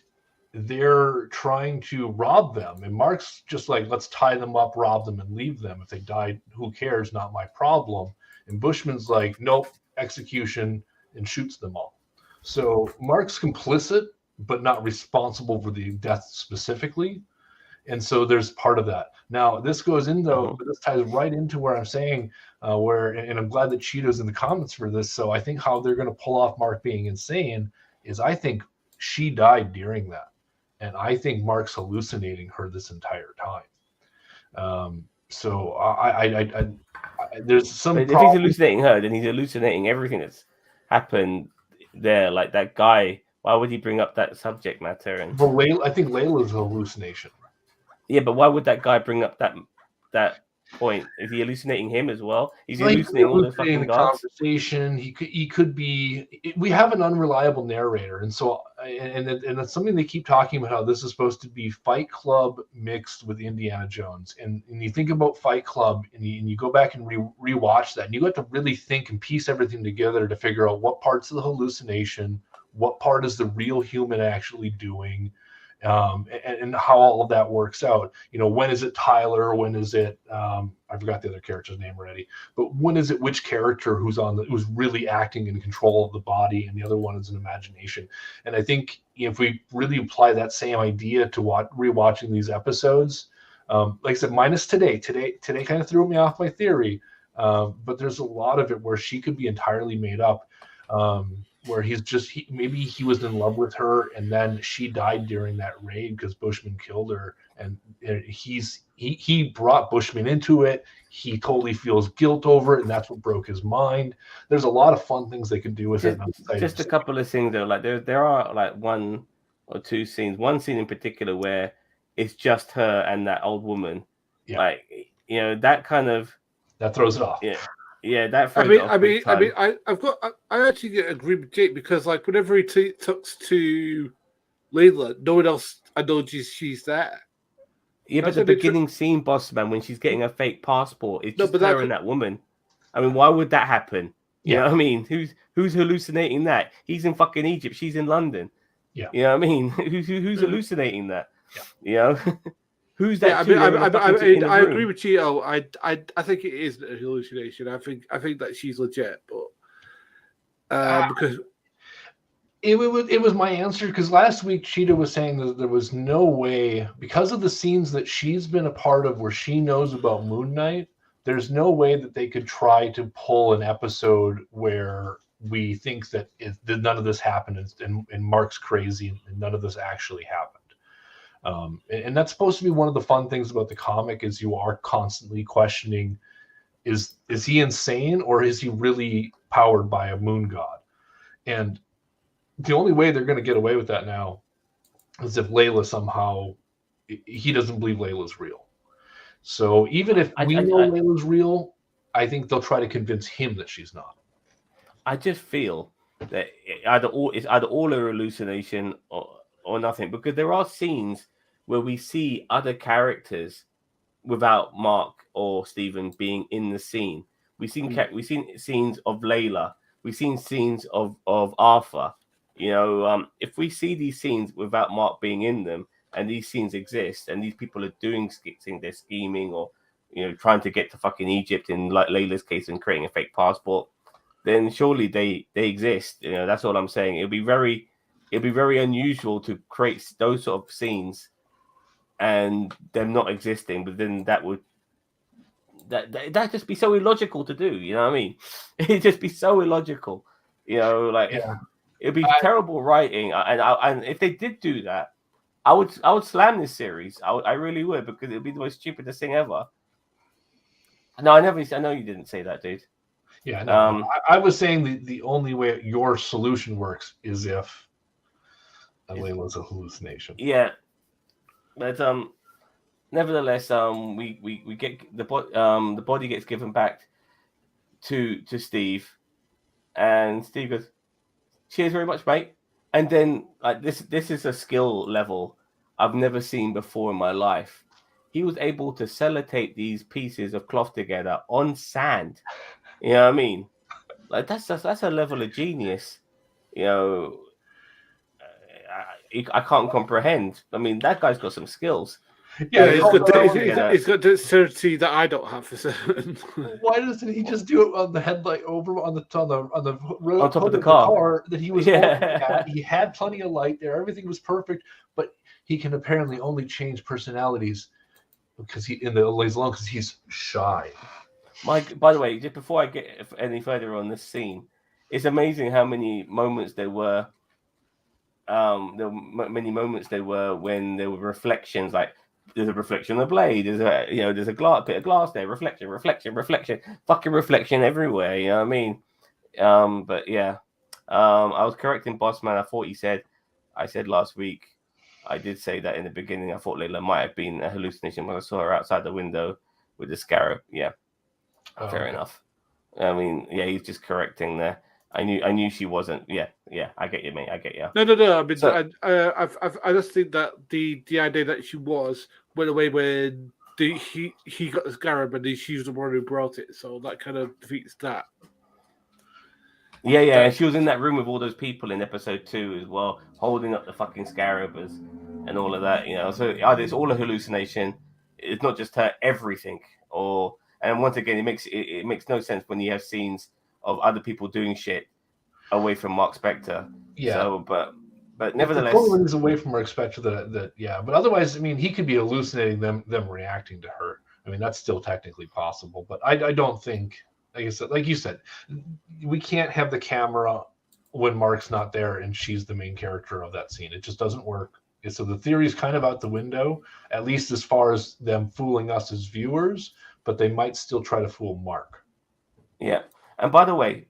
they're trying to rob them. And Mark's just like, let's tie them up, rob them, and leave them. If they die, who cares? Not my problem. And Bushman's like, nope, execution, and shoots them all. So Mark's complicit, but not responsible for the death specifically. And so there's part of that. Now, this goes in, though, but this ties right into where I'm saying, and I'm glad that Cheeto's in the comments for this. So I think how they're going to pull off Mark being insane is I think she died during that. And I think Mark's hallucinating her this entire time. So I there's some. But if he's hallucinating her, then he's hallucinating everything that's happened there. Like that guy, why would he bring up that subject matter? And I think Layla's a hallucination. Yeah, but why would that guy bring up that point? Is he hallucinating him as well? He's hallucinating all the fucking guards. Conversation. He could be. We have an unreliable narrator, and so and that's something they keep talking about. How this is supposed to be Fight Club mixed with Indiana Jones, and you think about Fight Club, and you go back and rewatch that, and you got to really think and piece everything together to figure out what parts of the hallucination, what part is the real human actually doing. And how all of that works out. When is it Tyler? When is it? I forgot the other character's name already. But when is it which character who's really acting in control of the body, and the other one is an imagination? And I think if we really apply that same idea to rewatching these episodes, like I said, minus today kind of threw me off my theory. But there's a lot of it where she could be entirely made up. where maybe he was in love with her, and then she died during that raid because Bushman killed her, and he brought Bushman into it. He totally feels guilt over it, and that's what broke his mind. There's a lot of fun things they could do with it. Just a couple of things though, like there are like one or two scenes. One scene in particular where it's just her and that old woman. Yeah. Like, you know, that kind of that throws it off. Yeah, that throws it off. I actually agree with Jake, because like whenever he talks to Layla, no one else acknowledges she's there. Yeah, but the beginning scene, Boss Man, when she's getting her fake passport, it's just her and that woman. I mean, why would that happen? You know what I mean? Who's hallucinating that? He's in fucking Egypt. She's in London. Yeah. You know what I mean? Who's hallucinating that? Yeah. You know? Who's that? I agree with Cheeto. I think it is a hallucination. I think that she's legit, but because it was my answer, because last week Cheetah was saying that there was no way, because of the scenes that she's been a part of where she knows about Moon Knight, there's no way that they could try to pull an episode where we think that none of this happened and Mark's crazy and none of this actually happened. And that's supposed to be one of the fun things about the comic, is you are constantly questioning, is he insane or is he really powered by a moon god? And the only way they're going to get away with that now is if Layla somehow, he doesn't believe Layla's real. So even if we know Layla's real, I think they'll try to convince him that she's not. I just feel that it's either all a hallucination or nothing, because there are scenes where we see other characters without Mark or Stephen being in the scene. We've seen scenes of Layla. We've seen scenes of Arthur. You know, if we see these scenes without Mark being in them, and these scenes exist, and these people are they're scheming, or, you know, trying to get to fucking Egypt in like Layla's case and creating a fake passport, then surely they exist. You know, that's all I'm saying. It'd be very unusual to create those sort of scenes and them not existing, but then that just be so illogical to do. You know what I mean? It'd just be so illogical. You know, like it'd be terrible writing. And if they did do that, I would slam this series. I really would, because it'd be the most stupidest thing ever. No, I know you didn't say that, dude. Yeah, no. I was saying the only way your solution works is if Layla's a hallucination. Yeah, but nevertheless, we get the body gets given back to Steve, and Steve goes, "Cheers very much, mate." And then, like, this is a skill level I've never seen before in my life. He was able to sellotape these pieces of cloth together on sand. You know what I mean? Like, that's a level of genius. You know, I can't comprehend. I mean, that guy's got some skills. Yeah, he's got dexterity that I don't have for certain. Why doesn't he just do it on the headlight over on the road on top of the car that he was at? He had plenty of light there. Everything was perfect, but he can apparently only change personalities because because he's shy. Mike, by the way, just before I get any further on this scene, it's amazing how many moments there were. There were many moments there were when there were reflections, like there's a reflection on the blade, there's a bit of glass there, reflection, fucking reflection everywhere. You know what I mean? But yeah, I was correcting Boss Man. I said last week, I did say that in the beginning. I thought Layla might have been a hallucination when I saw her outside the window with the scarab. Yeah, fair enough. I mean, yeah, he's just correcting there. I knew she wasn't. Yeah, I get you, mate. I get you. No. I mean, I just think that the idea that she went away when he got the scarab and she was the one who brought it, so that kind of defeats that. Yeah, and she was in that room with all those people in episode 2 as well, holding up the fucking scarab and all of that. You know, so either it's all a hallucination. It's not just her. Everything, and once again, it makes no sense when you have scenes of other people doing shit away from Mark Spector. Yeah. So, but nevertheless, is away from Mark Spector. But otherwise, I mean, he could be hallucinating them reacting to her. I mean, that's still technically possible. But I don't think, like you said, we can't have the camera when Mark's not there and she's the main character of that scene. It just doesn't work. And so the theory is kind of out the window, at least as far as them fooling us as viewers, but they might still try to fool Mark. Yeah. And by the way,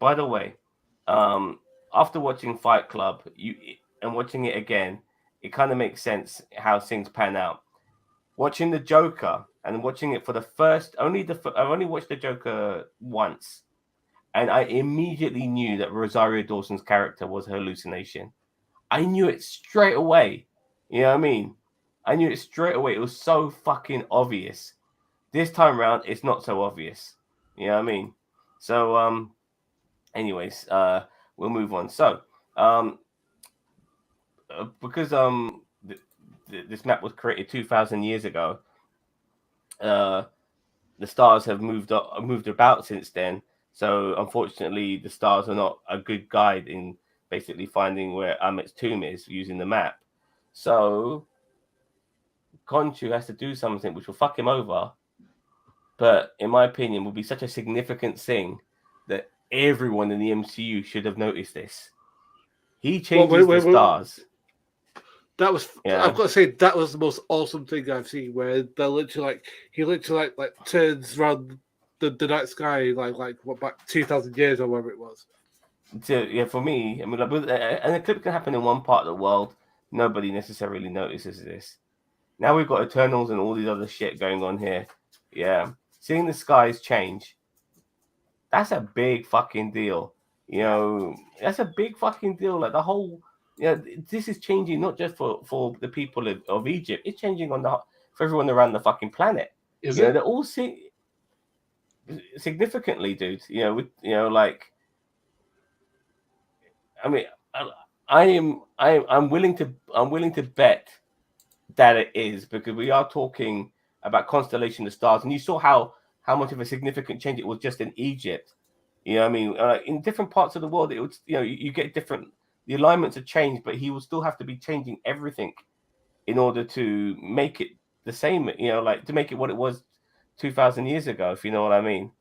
after watching Fight Club, and watching it again, it kind of makes sense how things pan out. Watching the Joker and watching it for the first, I've only watched the Joker once, and I immediately knew that Rosario Dawson's character was a hallucination. I knew it straight away. You know what I mean? I knew it straight away. It was so fucking obvious. This time around, it's not so obvious. You know what I mean? So, anyways, we'll move on. So, because this map was created 2,000 years ago, the stars have moved about since then. So unfortunately, the stars are not a good guide in basically finding where Amit's tomb is using the map. So Khonshu has to do something which will fuck him over, but in my opinion, will be such a significant thing that everyone in the MCU should have noticed this. He changes the stars. That was, I've got to say, that was the most awesome thing I've seen. Where he literally turns around the night sky like what, back 2,000 years or whatever it was. So yeah, for me, I mean, an eclipse can happen in one part of the world. Nobody necessarily notices this. Now we've got Eternals and all these other shit going on here. Yeah, seeing the skies change, that's a big fucking deal. You know, that's a big fucking deal. Like the whole. Yeah, this is changing not just for the people of Egypt. It's changing for everyone around the fucking planet. They're all significantly, dude. I mean, I'm willing to bet that it is, because we are talking about constellation of stars, and you saw how much of a significant change it was just in Egypt. You know what I mean? In different parts of the world, it would, you get different. The alignments are changed, but he will still have to be changing everything in order to make it the same, to make it what it was 2,000 years ago, if you know what I mean.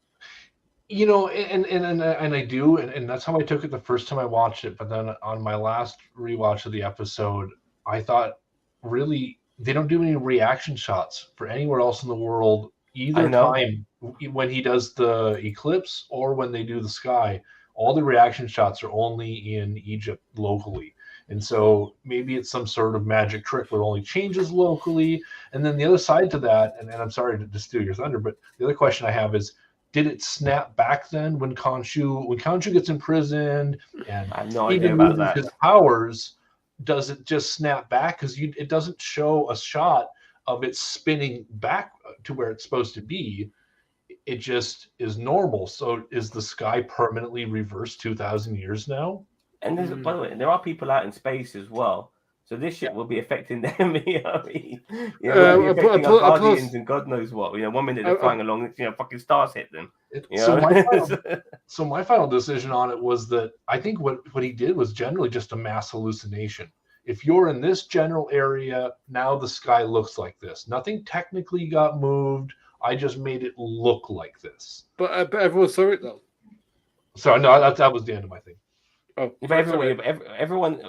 And I do, and that's how I took it the first time I watched it. But then on my last rewatch of the episode, I thought, really, they don't do any reaction shots for anywhere else in the world either time when he does the eclipse or when they do the sky. All the reaction shots are only in Egypt locally. And so maybe it's some sort of magic trick where it only changes locally. And then the other side to that, and I'm sorry to steal your thunder, but the other question I have is, did it snap back then when Khonshu gets imprisoned and I have no idea about that. His powers, does it just snap back? Because it doesn't show a shot of it spinning back to where it's supposed to be. It just is normal. So is the sky permanently reversed 2,000 years now? And by the way, there are people out in space as well. So this shit will be affecting them. You know what I mean? Affecting our guardians and God knows what. 1 minute they're flying along, fucking stars hit them. So my final decision on it was that I think what he did was generally just a mass hallucination. If you're in this general area, now the sky looks like this. Nothing technically got moved. I just made it look like this. But everyone saw it though. So no, that was the end of my thing. Oh, everyone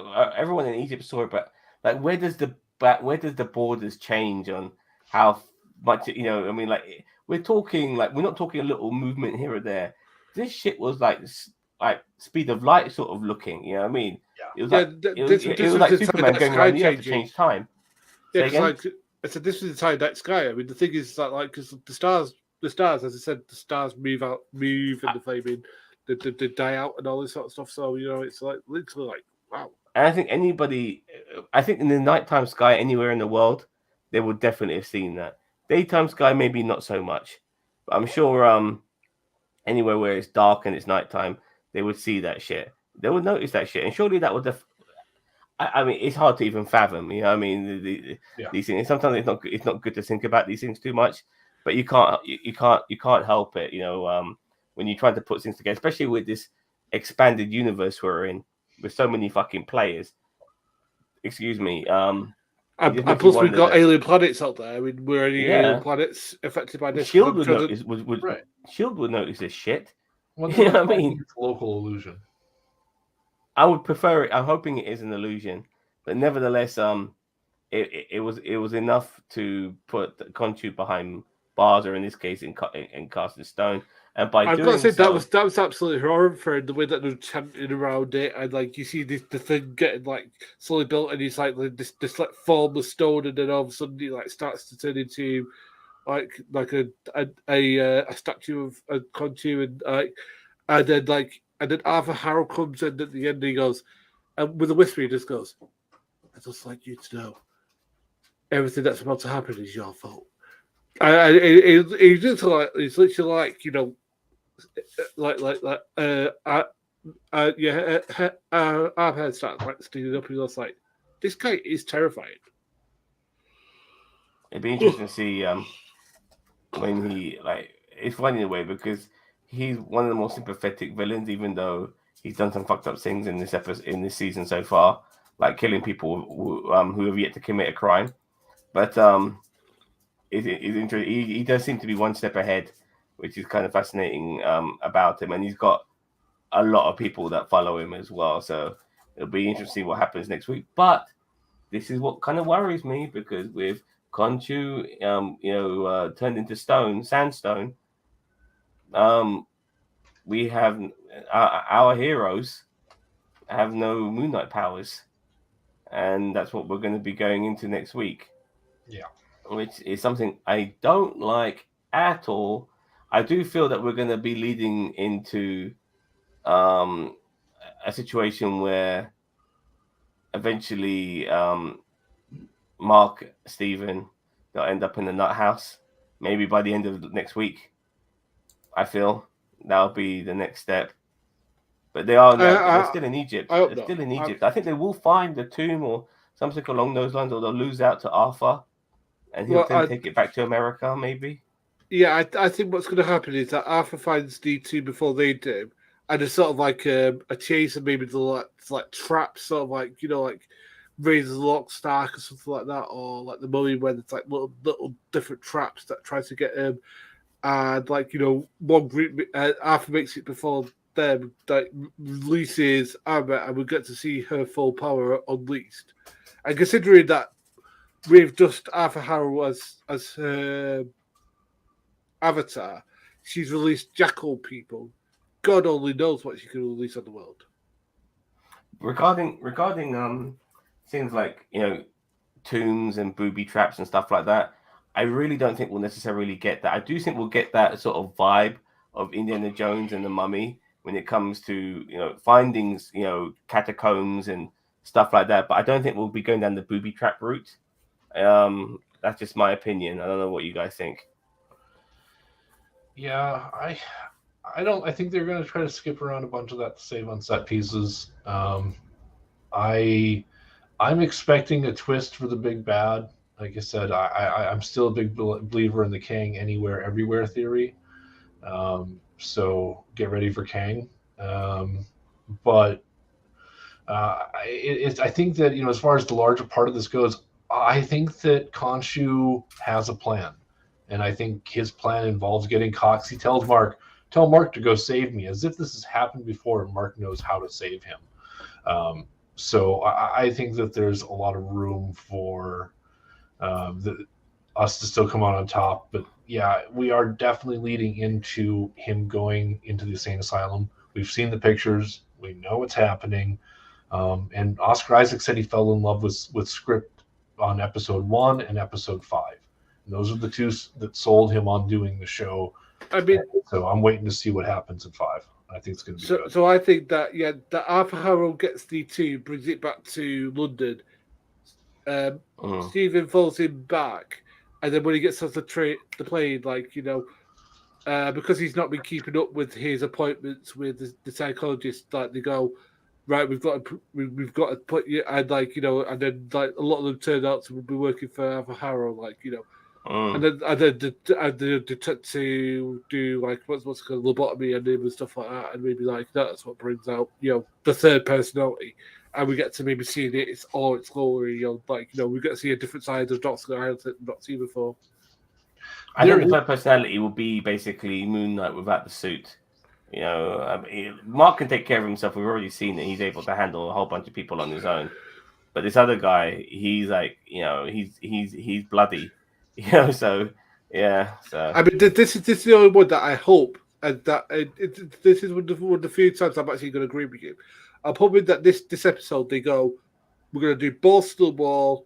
in Egypt saw it, but like, where does the borders change on how much? I mean, like, we're not talking a little movement here or there. This shit was like speed of light sort of looking. You know what I mean? Yeah. It was like Superman going around the earth to change time. Yeah, I said this was the entire night sky. I mean, the thing is that, because the stars, as I said, the stars move and the flaming, they die out and all this sort of stuff. So it's like literally like, wow. And I think in the nighttime sky anywhere in the world, they would definitely have seen that. Daytime sky, maybe not so much, but I'm sure anywhere where it's dark and it's nighttime, they would see that shit. They would notice that shit, and surely that would. I mean, it's hard to even fathom. You know what I mean? These things. Sometimes it's not good to think about these things too much, but you can't help it. When you're trying to put things together, especially with this expanded universe we're in, with so many fucking players. Excuse me. And plus, we've got alien planets out there. I mean, were any alien planets affected by this? Shield would notice. Shield would notice this shit. You know what I mean? It's local illusion. I would prefer it. I'm hoping it is an illusion, but nevertheless, it was enough to put Khonshu behind bars, or in this case, in casting stone. And by I've got to doing say so, that was absolutely horrifying the way that they're chanting around it, and like you see the thing getting like slowly built, and it's like this like formless stone, and then all of a sudden it like starts to turn into like a statue of Khonshu, and then Arthur Harrow comes in at the end, and he goes, and with a whisper, he just goes, "I'd just like you to know, everything that's about to happen is your fault." It's literally like, you know, our head started like standing up, and he was like, "This guy is terrifying." it'd be interesting to see when he it's funny in a way because he's one of the more sympathetic villains, even though he's done some fucked up things in this episode, in this season so far, like killing people who have yet to commit a crime. But it's interesting. He does seem to be one step ahead, which is kind of fascinating about him, and he's got a lot of people that follow him as well. So it'll be interesting to see what happens next week. But this is what kind of worries me, because with Khonshu, turned into sandstone, we have our heroes have no Moon Knight powers, and that's what we're going to be going into next week. Yeah, which is something I don't like at all. I do feel that we're going to be leading into a situation where eventually Mark, Steven, they'll end up in the nut house. Maybe by the end of next week. I feel that'll be the next step. But they're still in Egypt. They're still in Egypt. I think they will find the tomb or something along those lines, or they'll lose out to Arthur, and he'll take it back to America, maybe. Yeah, I think what's going to happen is that Arthur finds D2 before they do, and it's sort of like a chase, and maybe the like traps, sort of like, you know, like Razor's Lock Stark or something like that, or like the Mummy, where there's like little different traps that try to get him, and like, you know, one group Arthur makes it before them, like releases Amber, and we get to see her full power unleashed. And considering that with just Arthur Harrow as her avatar, she's released Jackal people. God only knows what she can release on the world. Regarding things like, you know, tombs and booby traps and stuff like that, I really don't think we'll necessarily get that. I do think we'll get that sort of vibe of Indiana Jones and the Mummy when it comes to, you know, findings, you know, catacombs and stuff like that. But I don't think we'll be going down the booby trap route. That's just my opinion. I don't know what you guys think. Yeah, I think they're going to try to skip around a bunch of that to save on set pieces. I'm expecting a twist for the big bad. Like I said, I'm still a big believer in the Kang anywhere, everywhere theory. So get ready for Kang. But I think that, you know, as far as the larger part of this goes, I think that Khonshu has a plan. And I think his plan involves getting Cox. He tells Mark, tell Mark to go save me, as if this has happened before and Mark knows how to save him. So I think that there's a lot of room for us to still come out on top. But yeah, we are definitely leading into him going into the insane asylum. We've seen the pictures. We know what's happening. And Oscar Isaac said he fell in love with script on episode 1 and episode 5. And those are the two that sold him on doing the show. I mean, so I'm waiting to see what happens in 5. I think it's going to be good. So I think that that Arthur Harrow gets D2, brings it back to London. Stephen follows him back, and then when he gets off the plane, like, you know, because he's not been keeping up with his appointments with the psychologist, like, they go, right, we've got to put you, and like, you know, and then like a lot of them turned out to be working for Arthur Harrow, like, you know. And then to do like what's called lobotomy and stuff like that, and maybe like that's what brings out, you know, the third personality, and we get to maybe seeing it all its glory, you know, like, you know, we get to see a different side of Dr. Isaac that we've not seen before. I think the third personality will be basically Moon Knight without the suit. You know, I mean, Mark can take care of himself. We've already seen that he's able to handle a whole bunch of people on his own. But this other guy, he's like, you know, he's bloody, you know. So yeah, so I mean, this is the only one that I hope, and that this is one of the few times I'm actually going to agree with you. I'm hoping that this episode they go, we're going to do balls to the wall,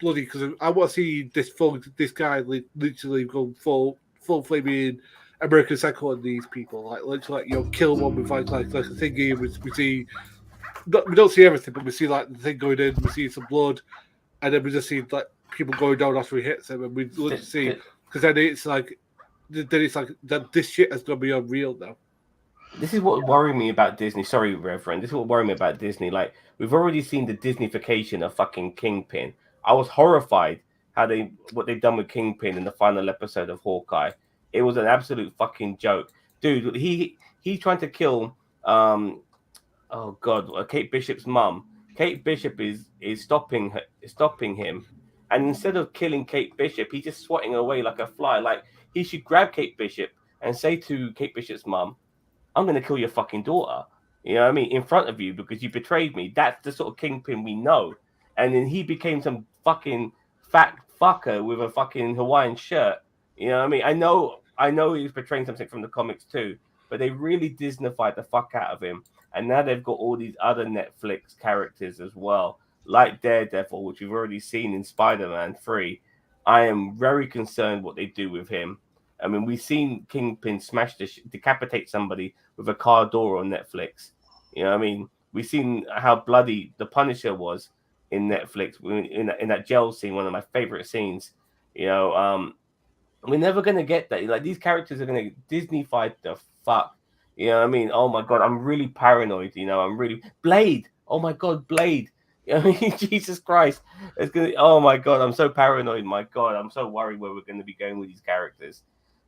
bloody, because I want to see this guy literally go full flaming American Psycho on these people, like literally, like, kill one with like a thingy. We see, we don't see everything, but we see like the thing going in, we see some blood, and then we just see like people going down after he hits him, and we look to see. Because then it's like that this shit has gonna be unreal now. This is what worried me about Disney. Sorry, Reverend. This is what worried me about Disney. Like, we've already seen the Disneyfication of fucking Kingpin. I was horrified what they've done with Kingpin in the final episode of Hawkeye. It was an absolute fucking joke, dude. He's trying to kill oh god, Kate Bishop's mum. Kate Bishop is stopping him, and instead of killing Kate Bishop, he's just swatting her away like a fly. Like, he should grab Kate Bishop and say to Kate Bishop's mum, I'm going to kill your fucking daughter. You know what I mean? In front of you, because you betrayed me. That's the sort of Kingpin we know. And then he became some fucking fat fucker with a fucking Hawaiian shirt. You know what I mean? I know he was portraying something from the comics too, but they really Disneyfied the fuck out of him. And now they've got all these other Netflix characters as well, like Daredevil, which we've already seen in Spider-Man 3. I am very concerned what they do with him. I mean, we've seen Kingpin decapitate somebody with a car door on Netflix. You know what I mean? We've seen how bloody the Punisher was in Netflix, in that jail scene, one of my favorite scenes. You know, we're never going to get that. Like, these characters are going to Disneyfy the fuck. You know what I mean? Oh my God, I'm really paranoid. You know, I'm really... Blade! Oh my God, Blade! You know what I mean? Jesus Christ. It's gonna... Oh my God, I'm so paranoid. My God, I'm so worried where we're going to be going with these characters.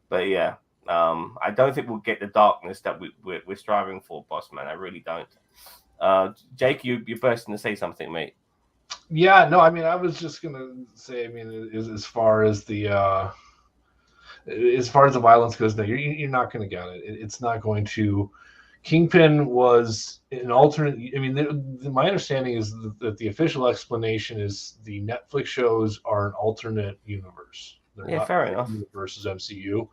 But yeah, I don't think we'll get the darkness that we're striving for, boss man. I really don't. Jake, you're bursting to say something, mate. Yeah, no, I mean, I was just gonna say, I mean, as far as the violence goes, no, you're not gonna get it. It's not going to. Kingpin was an alternate. I mean, my understanding is that the official explanation is the Netflix shows are an alternate universe. They're not fair enough. Versus MCU,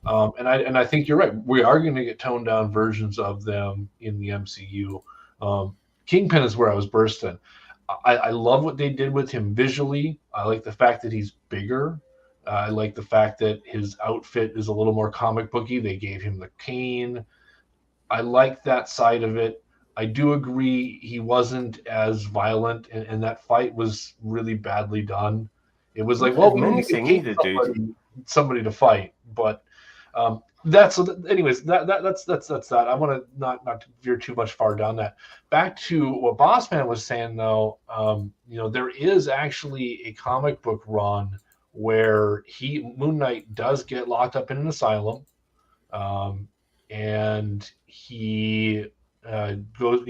and I think you're right. We are going to get toned down versions of them in the MCU. Kingpin is where I was bursting. I love what they did with him visually. I like the fact that he's bigger. I like the fact that his outfit is a little more comic booky. They gave him the cane. I like that side of it. I do agree he wasn't as violent, and that fight was really badly done. It was like, well, we need somebody to fight, but that's anyways. That's that. I want to not veer too much far down that. Back to what Bossman was saying, though. There is actually a comic book run where Moon Knight does get locked up in an asylum, and he goes.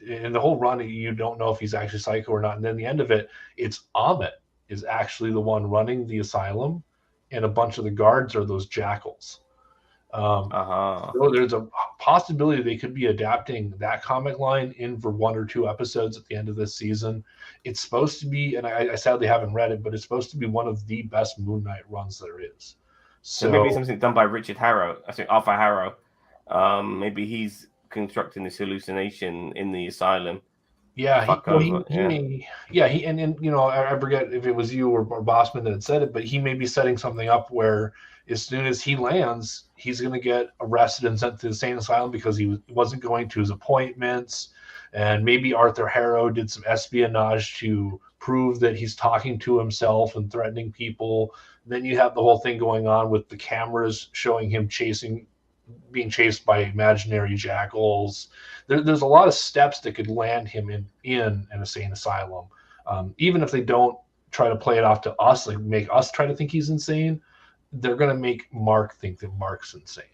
In the whole run, you don't know if he's actually psycho or not, and then the end of it, it's Amit is actually the one running the asylum, and a bunch of the guards are those jackals. So there's a possibility they could be adapting that comic line in for 1 or 2 episodes at the end of this season. It's supposed to be, and I sadly haven't read it, but it's supposed to be one of the best Moon Knight runs there is. So maybe something done by Richard Harrow. I think Arthur Harrow. Maybe he's constructing this hallucination in the asylum. Yeah, I forget if it was you or Bossman that had said it, but he may be setting something up where as soon as he lands, he's going to get arrested and sent to the insane asylum because he wasn't going to his appointments, and maybe Arthur Harrow did some espionage to prove that he's talking to himself and threatening people. Then you have the whole thing going on with the cameras showing him being chased by imaginary jackals. There's a lot of steps that could land him in an insane asylum. Even if they don't try to play it off to us, like make us try to think he's insane, they're going to make Mark think that Mark's insane.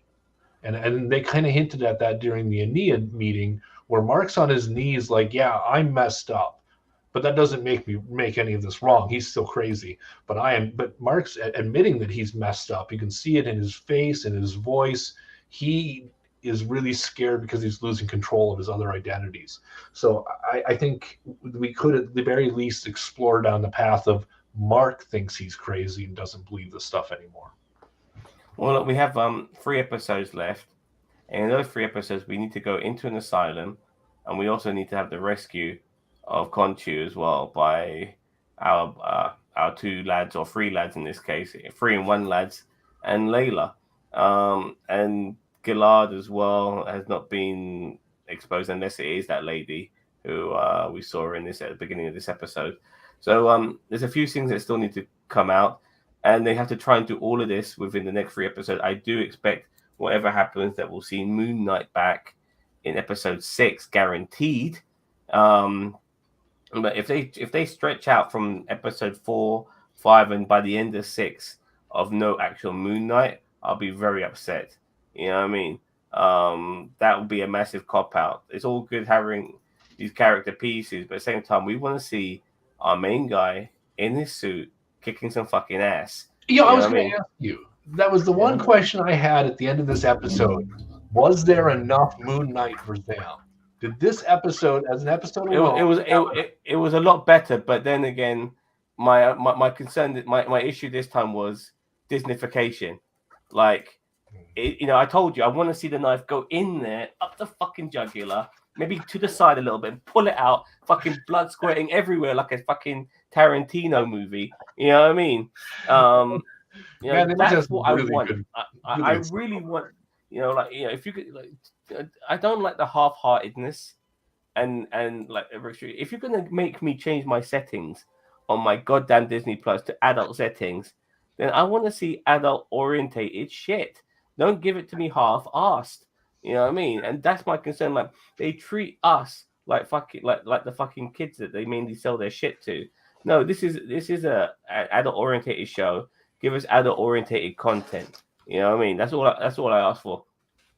And they kind of hinted at that during the Aeneid meeting where Mark's on his knees like, yeah, I'm messed up, but that doesn't make me make any of this wrong. He's still crazy, but Mark's admitting that he's messed up. You can see it in his face and his voice. He is really scared because he's losing control of his other identities. So I think we could at the very least explore down the path of Mark thinks he's crazy and doesn't believe this stuff anymore. Well, look, we have 3 episodes left, and in those 3 episodes, we need to go into an asylum, and we also need to have the rescue of Khonshu as well by our 2 lads, or 3 lads in this case, 3 and 1 lads, and Layla. And Gillard as well has not been exposed, unless it is that lady who we saw in this at the beginning of this episode. So there's a few things that still need to come out, and they have to try and do all of this within the next 3 episodes. I do expect whatever happens that we'll see Moon Knight back in episode 6, guaranteed. But if they stretch out from episode 4, 5, and by the end of 6 of no actual Moon Knight, I'll be very upset. You know what I mean? That would be a massive cop out. It's all good having these character pieces, but at the same time, we want to see our main guy in his suit kicking some fucking ass. Yeah, I was going to ask you. That was the one question I had at the end of this episode. Was there enough Moon Knight for them? Did this episode, as an episode alone, it was a lot better, but then again, my concern, my issue this time was Disneyfication. Like, I told you I want to see the knife go in there, up the fucking jugular, maybe to the side a little bit, and pull it out, fucking blood squirting everywhere like a fucking Tarantino movie. You know what I mean? That's what really I want. I really want. If you could, I don't like the half-heartedness, and like if you're gonna make me change my settings on my goddamn Disney Plus to adult settings, then I want to see adult-orientated shit. Don't give it to me half-assed. You know what I mean? And that's my concern. Like, they treat us like fucking like the fucking kids that they mainly sell their shit to. No, this is a adult-orientated show. Give us adult-orientated content. You know what I mean? That's all I ask for.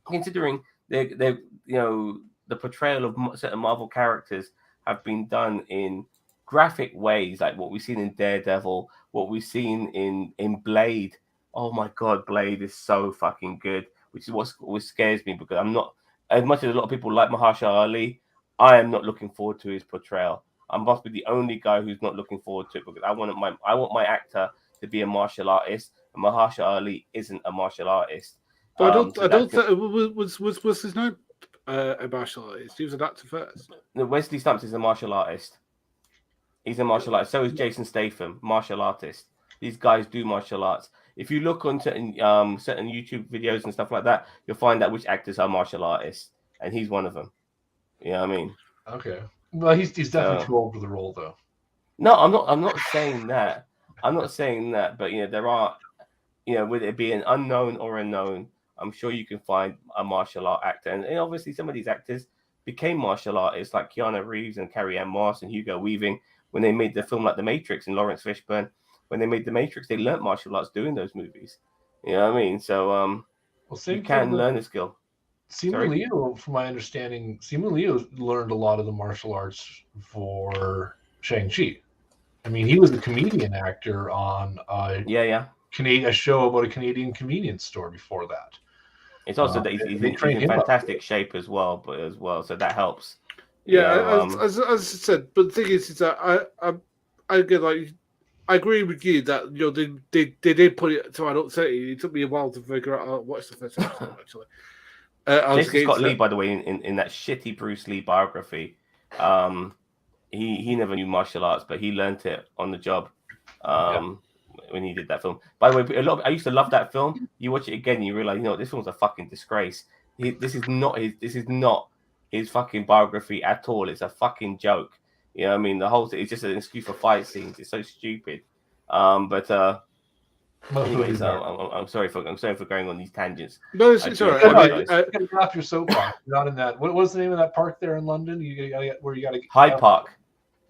Considering they the portrayal of certain Marvel characters have been done in graphic ways, like what we've seen in Daredevil, what we've seen in Blade. Oh my God, Blade is so fucking good, which is what scares me, because I'm not, as much as a lot of people like Mahershala Ali, I am not looking forward to his portrayal. I must be the only guy who's not looking forward to it, because I want my actor to be a martial artist, and Mahershala Ali isn't a martial artist. But I don't think was his name a martial artist. He was an actor first. No, Wesley Snipes is a martial artist. He's a martial artist. So is Jason Statham, martial artist. These guys do martial arts. If you look on certain YouTube videos and stuff like that, you'll find out which actors are martial artists, and he's one of them. You know what I mean? Okay. Well, he's definitely too old for the role, though. No, I'm not saying that. I'm not saying that, but there are, whether it be an unknown or a known, I'm sure you can find a martial art actor, and obviously some of these actors became martial artists, like Keanu Reeves and Carrie-Anne Moss and Hugo Weaving, when they made the film like The Matrix, and Lawrence Fishburne, when they made The Matrix, they learnt martial arts doing those movies. You know what I mean? So you can learn a skill. Simu Liu, from my understanding, Simu Liu learned a lot of the martial arts for Shang-Chi. I mean, he was a comedian actor on a show about a Canadian convenience store before that. It's also that he's in fantastic shape as well, so that helps. Yeah, as I said, but the thing is that I agree with you that they did put it to adult setting. It took me a while to figure out what's the first episode actually. Jason Scott Lee, by the way, in that shitty Bruce Lee biography, he never knew martial arts, but he learned it on the job. When he did that film. By the way, I used to love that film. You watch it again, and you realize, this film's a fucking disgrace. This is not his fucking biography at all. It's a fucking joke. You know what I mean? The whole thing is just an excuse for fight scenes. It's so stupid. Anyways, I'm sorry for going on these tangents. No, it's all right. You gotta get off your soapbox. Not in that. What was the name of that park there in London? You gotta Hyde Park.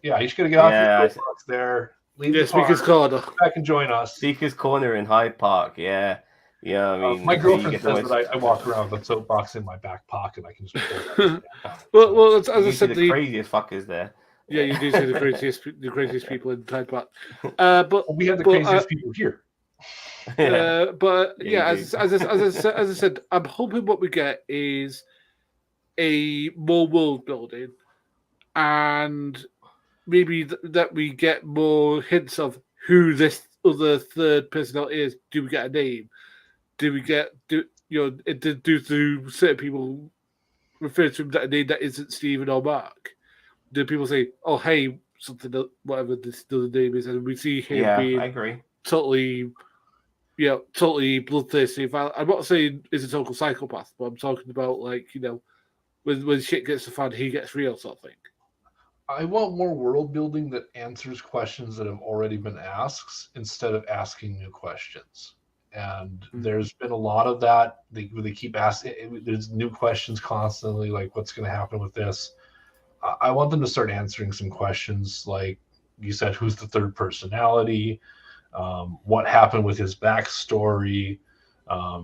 Yeah, you just gotta get off your soapbox there. Speaker's Corner. Back and join us. Speaker's Corner in Hyde Park. Yeah. I mean, my girlfriend says that I walk around with a soapbox in my back pocket. I can just pull it. Well, as I said, the craziest fuckers there. Yeah, you do see the craziest people in Hyde Park. But we have the craziest people here. But Yeah, yeah, you as I said, I'm hoping what we get is a more world building, and maybe that we get more hints of who this other third personality is. Do we get a name? Do we get do certain people refer to him that a name that isn't Stephen or Mark? Do people say, "Oh, hey, something whatever this other name is," and we see him I being agree. totally, totally bloodthirsty. I'm not saying he's a total psychopath, but I'm talking about like when shit gets to fan, he gets real sort of thing. I want more world building that answers questions that have already been asked instead of asking new questions. And there's been a lot of that. They keep asking. There's new questions constantly, like what's going to happen with this. I want them to start answering some questions, like you said, who's the third personality? What happened with his backstory? I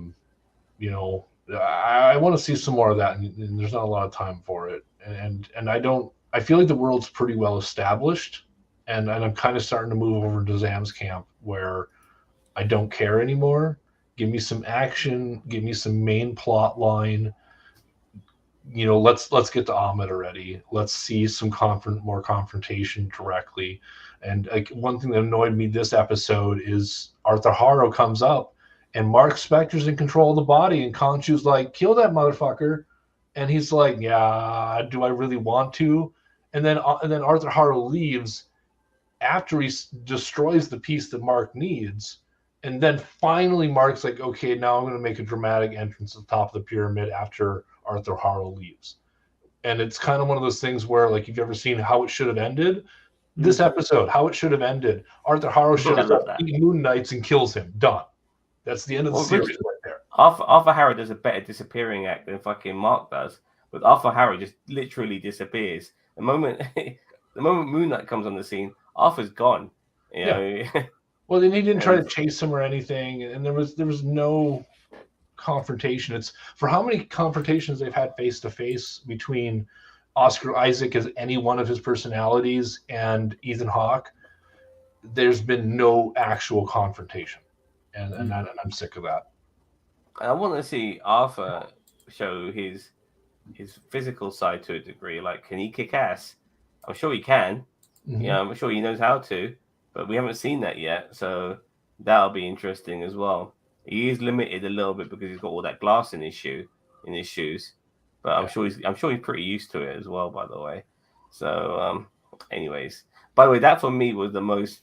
want to see some more of that, and there's not a lot of time for it. And I feel like the world's pretty well established, and I'm kind of starting to move over to Zam's camp where I don't care anymore. Give me some action. Give me some main plot line. Let's get to Ahmed already. Let's see some more confrontation directly. And one thing that annoyed me this episode is Arthur Harrow comes up, and Mark Spector's in control of the body, and Khonshu's like, "Kill that motherfucker," and he's like, "Yeah, do I really want to?" And then Arthur Harrow leaves after he destroys the piece that Mark needs. And then finally Mark's like, okay, now I'm going to make a dramatic entrance at the top of the pyramid after Arthur Harrow leaves. And it's kind of one of those things where, like, you've ever seen how it should have ended? This episode, how it should have ended. Arthur Harrow shows up, eats Moon Knights, and kills him. Done. That's the end of the series right there. Arthur Harrow does a better disappearing act than fucking Mark does. But Arthur Harrow just literally disappears. The moment Moon Knight comes on the scene, Arthur's gone. You know? Well, then he didn't try to chase him or anything, and there was no confrontation. It's for how many confrontations they've had face to face between Oscar Isaac as any one of his personalities and Ethan Hawke. There's been no actual confrontation, and I'm sick of that. I want to see Arthur show his physical side to a degree. Like, can he kick ass? I'm sure he can. Mm-hmm. Yeah, I'm sure he knows how to. But we haven't seen that yet, so that'll be interesting as well. He is limited a little bit because he's got all that glass in his shoes. But I'm sure he's pretty used to it as well, by the way. So, anyways, by the way, that for me was the most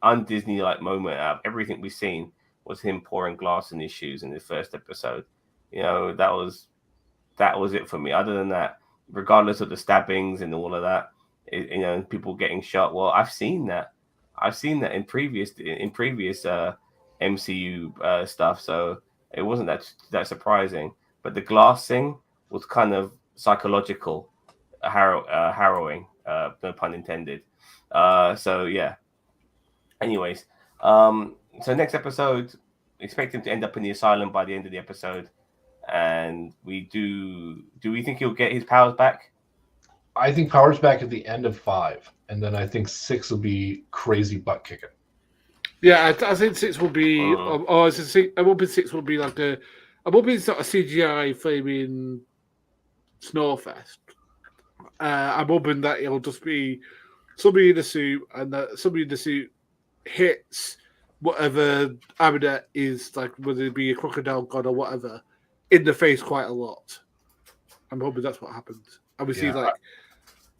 un-Disney-like moment out of everything we've seen. Was him pouring glass in his shoes in his first episode. That was it for me. Other than that, regardless of the stabbings and all of that, people getting shot. Well, I've seen that in previous MCU stuff, so it wasn't that surprising. But the glass thing was kind of psychological, harrowing, no pun intended. So yeah. Anyways, so next episode, expect him to end up in the asylum by the end of the episode, and do we think he'll get his powers back? I think powers back at the end of 5, and then I think 6 will be crazy butt kicking. Yeah, I think 6 will be. I'm hoping 6 will be like I'm hoping it's not a CGI flaming snowfest. I'm hoping that it'll just be somebody in a suit, and that somebody in the suit hits whatever Amadet is, like, whether it be a crocodile god or whatever, in the face quite a lot. I'm hoping that's what happens. And we see like.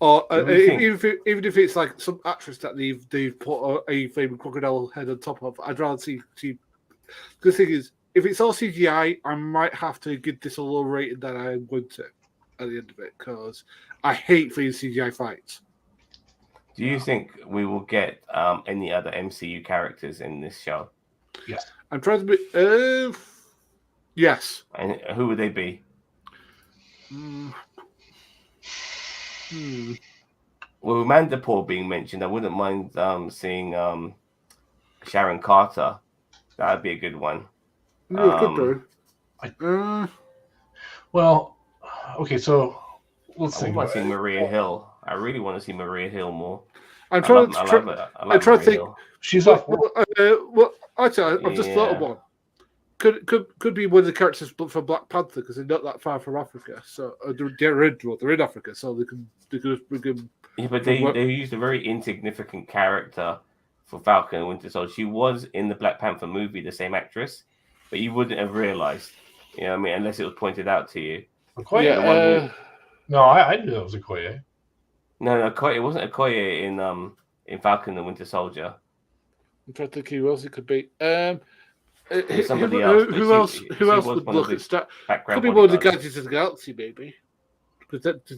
Or even if it's like some actress that they've put a flaming crocodile head on top of, I'd rather see. The thing is, if it's all CGI, I might have to give this a lower rating than I'm going to at the end of it, because I hate flaming CGI fights. Do you think we will get any other MCU characters in this show? Yes. I'm trying to be. Yes. And who would they be? Well, with Mandapore being mentioned, I wouldn't mind seeing Sharon Carter. That would be a good one. Well, okay, so let's I think. want to see Maria Hill. I really want to see Maria Hill more. I'm I trying love, I to. love it. I I'm like trying to think. Maria. She's Well, off. actually, I've just thought of Yeah. one. Could be one of the characters for Black Panther because they're not that far from Africa. So they're in Africa, so they could bring him. Yeah, but From they used a very insignificant character for Falcon and Winter Soldier. She was in the Black Panther movie, the same actress, but you wouldn't have realized. You know what I mean? Unless it was pointed out to you. Okoye? Yeah, The one who- No, I knew that was Okoye. No, Okoye, it wasn't Okoye in Falcon and Winter Soldier. I'm trying to think who else it could be. It was somebody else. but Who she- else? she Who else was would one of look the at Star? background Could be one of the bodyguards. Guardians of the Galaxy, maybe.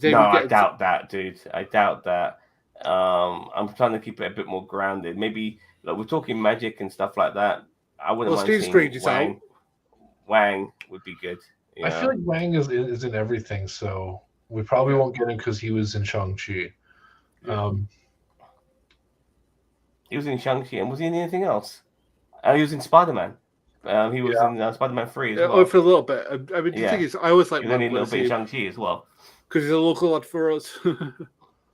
No, I doubt that, dude. I doubt that. I'm trying to keep it a bit more grounded. Maybe like we're talking magic and stuff like that. I wouldn't Well, mind Steve seeing Strange is Wang. out. Wang would be good. You I know? feel like Wang is in everything, so we probably won't get him because he was in Shang-Chi. He was in Shang-Chi, and was he in anything else? He was in Spider-Man. He was in Spider-Man 3 as well. For a little bit. I mean, the Yeah. thing is, I always like He was only a Wang little bit in Shang-Chi as well. because he's a local lad for us.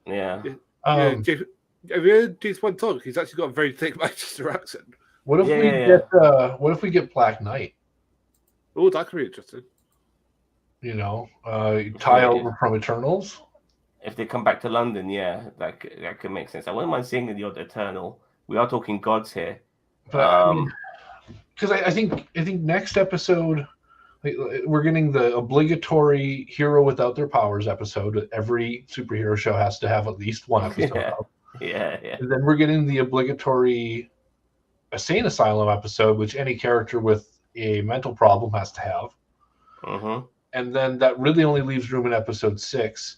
Yeah. Um, Have you heard this one talk? He's actually got a very thick Manchester accent. what if we get what if we get Black Knight? Oh, that could be interesting. You know, tie over from Eternals. If they come back to London, yeah, that could make sense. I wouldn't mind seeing the odd Eternal. We are talking gods here. But because I think next episode we're getting the obligatory hero without their powers episode. Every superhero show has to have at least one episode. Yeah. And then we're getting the obligatory Insane Asylum episode, which any character with a mental problem has to have. Mm-hmm. And then that really only leaves room in episode 6.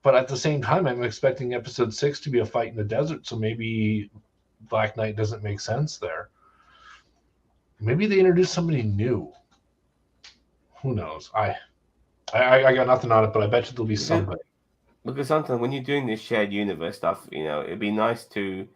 But at the same time, I'm expecting episode 6 to be a fight in the desert, so maybe Black Knight doesn't make sense there. Maybe they introduce somebody new. Who knows? I got nothing on it, but I bet you there'll be somebody. Because sometimes when you're doing this shared universe stuff, you know, it'd be nice to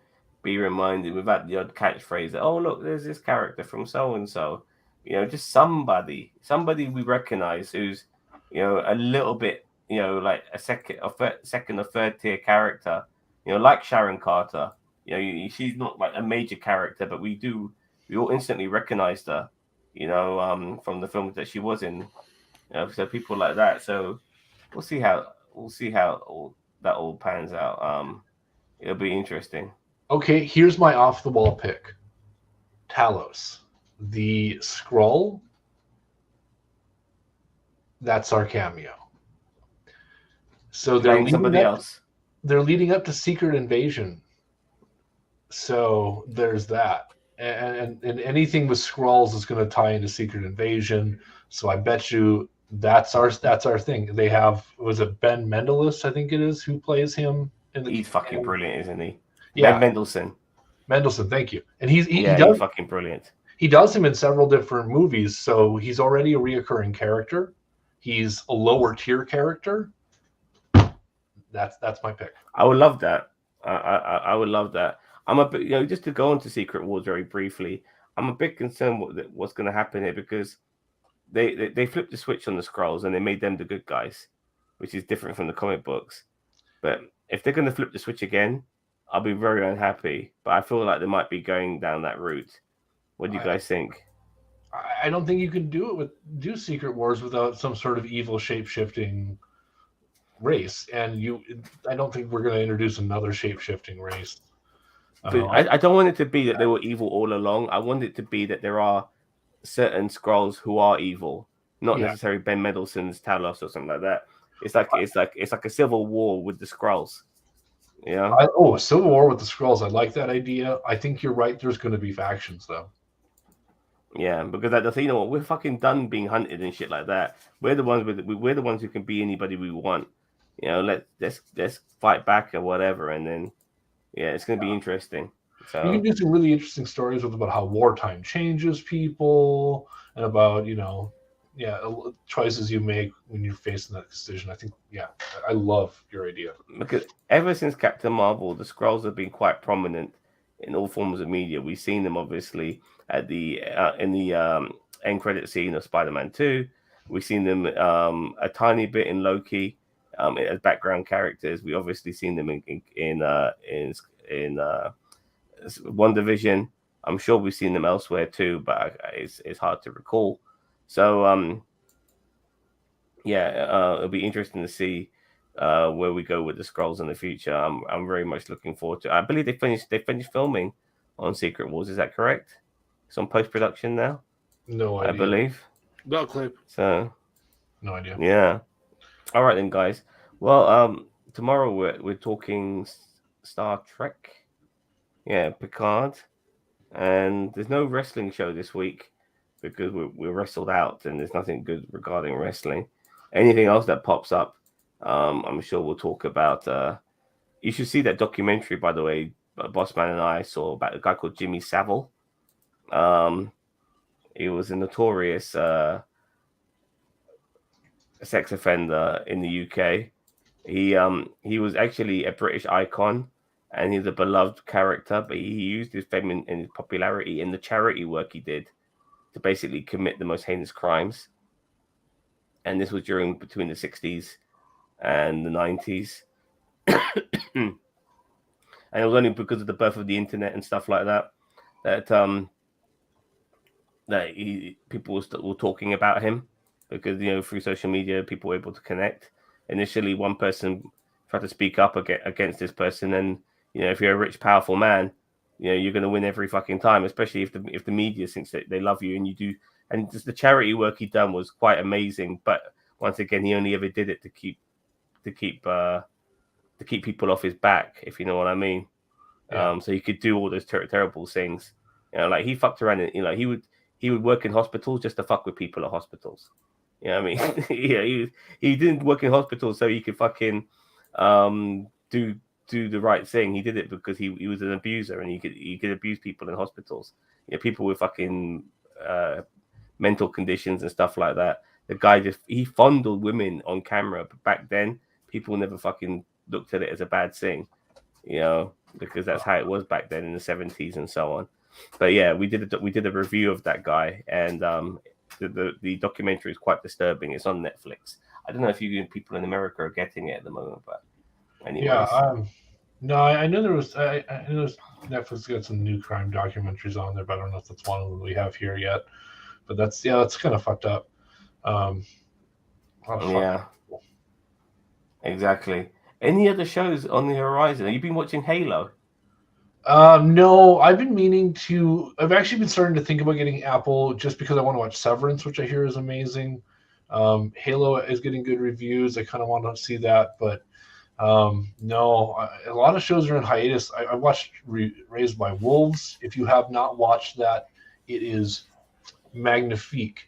be reminded without the odd catchphrase that, oh, look, there's this character from so-and-so. You know, just somebody we recognize who's, you know, a little bit, you know, like a second or third tier character, you know, like Sharon Carter. You know, she's not like a major character, but we all instantly recognized her, you know, from the films that she was in. You know, so people like that. So we'll see how that all pans out. It'll be interesting. Okay, here's my off the wall pick. Talos, the Skrull. That's our cameo. So they're somebody else. They're leading up to Secret Invasion. So there's that. And anything with Skrulls is going to tie into Secret Invasion. So I bet you that's our thing. They have, was it Ben Mendelsohn, I think it is, who plays him in the He's fucking brilliant, isn't he? Yeah. Ben Mendelsohn. Mendelsohn, thank you. And he's fucking brilliant. He does him in several different movies, so he's already a reoccurring character. He's a lower tier character. That's my pick. I would love that. I would love that. I'm a bit, you know, just to go into Secret Wars very briefly. I'm a bit concerned what's going to happen here because they flipped the switch on the Skrulls and they made them the good guys, which is different from the comic books. But if they're going to flip the switch again, I'll be very unhappy. But I feel like they might be going down that route. What do you guys think? I don't think you can do Secret Wars without some sort of evil shape-shifting race, and I don't think we're going to introduce another shape-shifting race. But I don't want it to be that they were evil all along. I want it to be that there are certain Skrulls who are evil, not necessarily Ben Mendelsohn's Talos or something like that. It's like a civil war with the Skrulls. Yeah. A civil war with the Skrulls. I like that idea. I think you're right. There's going to be factions though. Yeah, because that's, you know what, we're fucking done being hunted and shit like that. We're the ones who can be anybody we want. You know, let's fight back or whatever, and then it's going to be interesting. So you can do some really interesting stories about how wartime changes people and about choices you make when you're facing that decision. I think I love your idea because ever since Captain Marvel, the Skrulls have been quite prominent in all forms of media. We've seen them obviously at the in the end credit scene of Spider-Man 2. We've seen them a tiny bit in Loki as background characters. We obviously seen them in in WandaVision. I'm sure we've seen them elsewhere too, but it's hard to recall. So it'll be interesting to see where we go with the Skrulls in the future. I'm very much looking forward to it. I believe they finished filming on Secret Wars. Is that correct? It's on post-production now. No idea. I believe. Not a clue. So No idea. yeah. All right then, guys. Well, tomorrow we're talking Star Trek. Yeah, Picard. And there's no wrestling show this week because we're wrestled out and there's nothing good regarding wrestling. Anything else that pops up, I'm sure we'll talk about. You should see that documentary, by the way, Bossman and I saw about a guy called Jimmy Savile. He was a notorious sex offender in the UK. He was actually a British icon, and he's a beloved character. But he used his fame and his popularity in the charity work he did to basically commit the most heinous crimes. And this was between the 60s and the 90s. And it was only because of the birth of the internet and stuff like that people were talking about him, because through social media people were able to connect. Initially, one person tried to speak up against this person, and if you're a rich, powerful man, you're going to win every fucking time, especially if the media thinks that they love you and you do. And just the charity work he done was quite amazing. But once again, he only ever did it to keep people off his back, if you know what I mean. Yeah. So he could do all those terrible things. Like he fucked around. He would work in hospitals just to fuck with people at hospitals. You know what I mean? Yeah, he didn't work in hospitals so he could fucking do the right thing. He did it because he was an abuser, and he could abuse people in hospitals. People with fucking mental conditions and stuff like that. The guy he fondled women on camera, but back then people never fucking looked at it as a bad thing, because that's how it was back then in the 70s and so on. But yeah, we did a review of that guy, and the documentary is quite disturbing. It's on Netflix. I don't know if you people in America are getting it at the moment, but anyways. Yeah, no, I know there was. I know Netflix got some new crime documentaries on there, but I don't know if that's one of them we have here yet. But that's kind of fucked up. Yeah, exactly. Any other shows on the horizon? Have you been watching Halo? No, I've been meaning to. I've actually been starting to think about getting Apple just because I want to watch Severance, which I hear is amazing. Halo is getting good reviews. I kind of want to see that, but no, a lot of shows are in hiatus. I watched Raised by Wolves. If you have not watched that, it is magnifique.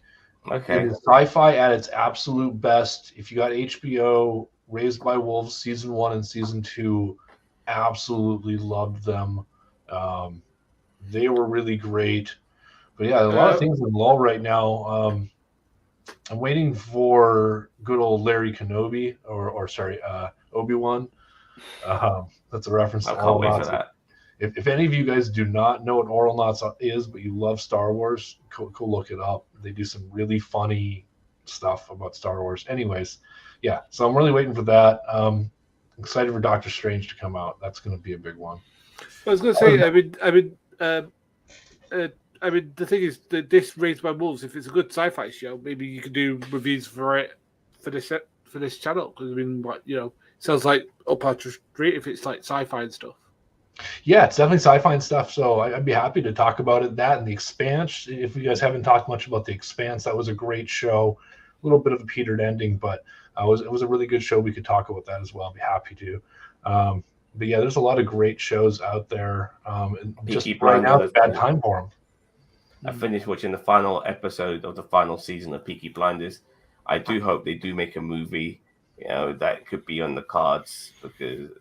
Okay. It is sci-fi at its absolute best. If you got HBO, Raised by Wolves season 1 and season 2, absolutely loved them. They were really great. But yeah, a lot of things in lull right now. I'm waiting for good old Larry Kenobi, or Obi-Wan. That's a reference to I can't wait Aeronauts. for that. If any of you guys do not know what Aeronauts is, but you love Star Wars, go look it up. They do some really funny stuff about Star Wars. Anyways, yeah, so I'm really waiting for that. Excited for Doctor Strange to come out. That's going to be a big one. I was going to say, I mean, the thing is that this Raised by Wolves, if it's a good sci-fi show, maybe you could do reviews for it for this channel. Because I mean, sounds like up our street if it's like sci-fi and stuff. Yeah, it's definitely sci-fi and stuff. So I'd be happy to talk about it. That and The Expanse. If you guys haven't talked much about The Expanse, that was a great show. A little bit of a petered ending, but it was a really good show. We could talk about that as well. I'd be happy to. But yeah, there's a lot of great shows out there. And just right now, it's a bad time for them. I finished watching the final episode of the final season of Peaky Blinders. I do hope they do make a movie. That could be on the cards because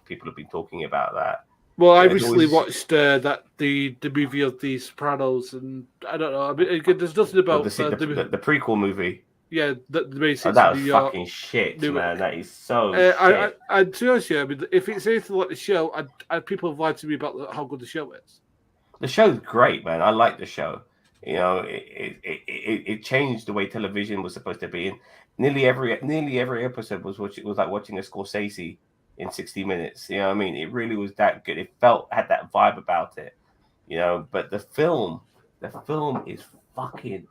people have been talking about that. Well, I recently watched the movie of The Sopranos, and I don't know. I mean, again, there's nothing about the prequel movie. Yeah, the basics. That was fucking shit, man. That is so shit. I to be honest, I mean, if it's anything like the show, people have lied to me about how good the show is. The show's great, man. I like the show. It changed the way television was supposed to be. And nearly every episode was like watching a Scorsese in 60 minutes. You know what I mean? It really was that good. It had that vibe about it. You know, but the film is fucking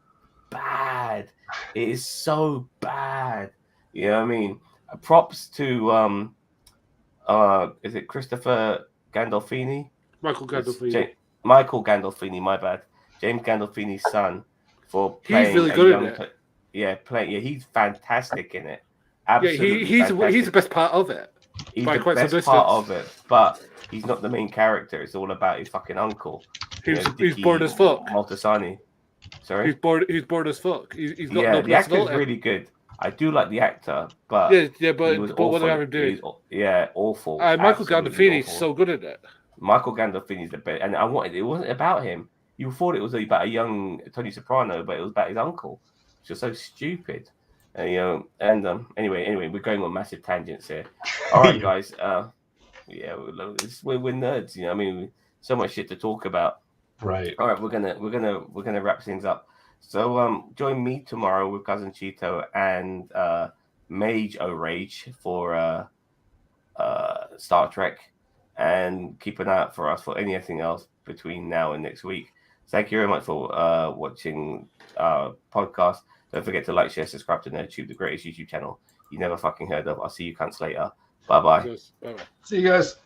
bad. It is so bad. You know what I mean? Props to is it Christopher Gandolfini? Michael Gandolfini. Michael Gandolfini, my bad. James Gandolfini's son for playing. He's really good at it. Yeah, he's fantastic in it. Absolutely, he's the best part of it. He's the best part of it, but he's not the main character. It's all about his fucking uncle. He's bored as fuck. Maltasani. Sorry? He's bored as fuck. He's got no the actor's really good. I do like the actor, but but what do I have him do? Awful. Michael Gandolfini's so good at it. Michael Gandolfini's the best, and it wasn't about him. You thought it was about a young Tony Soprano, but it was about his uncle. It's just so stupid. Anyway, we're going on massive tangents here. All right, guys. We're nerds. You know, I mean, so much shit to talk about. Right. All right, we're gonna wrap things up. So join me tomorrow with Cousin Cheeto and Mage O'Rage for Star Trek, and keep an eye out for us for anything else between now and next week. Thank you very much for watching our podcast. Don't forget to like, share, subscribe to NerdTube, the greatest YouTube channel you never fucking heard of. I'll see you cunts later. Bye-bye. See you guys.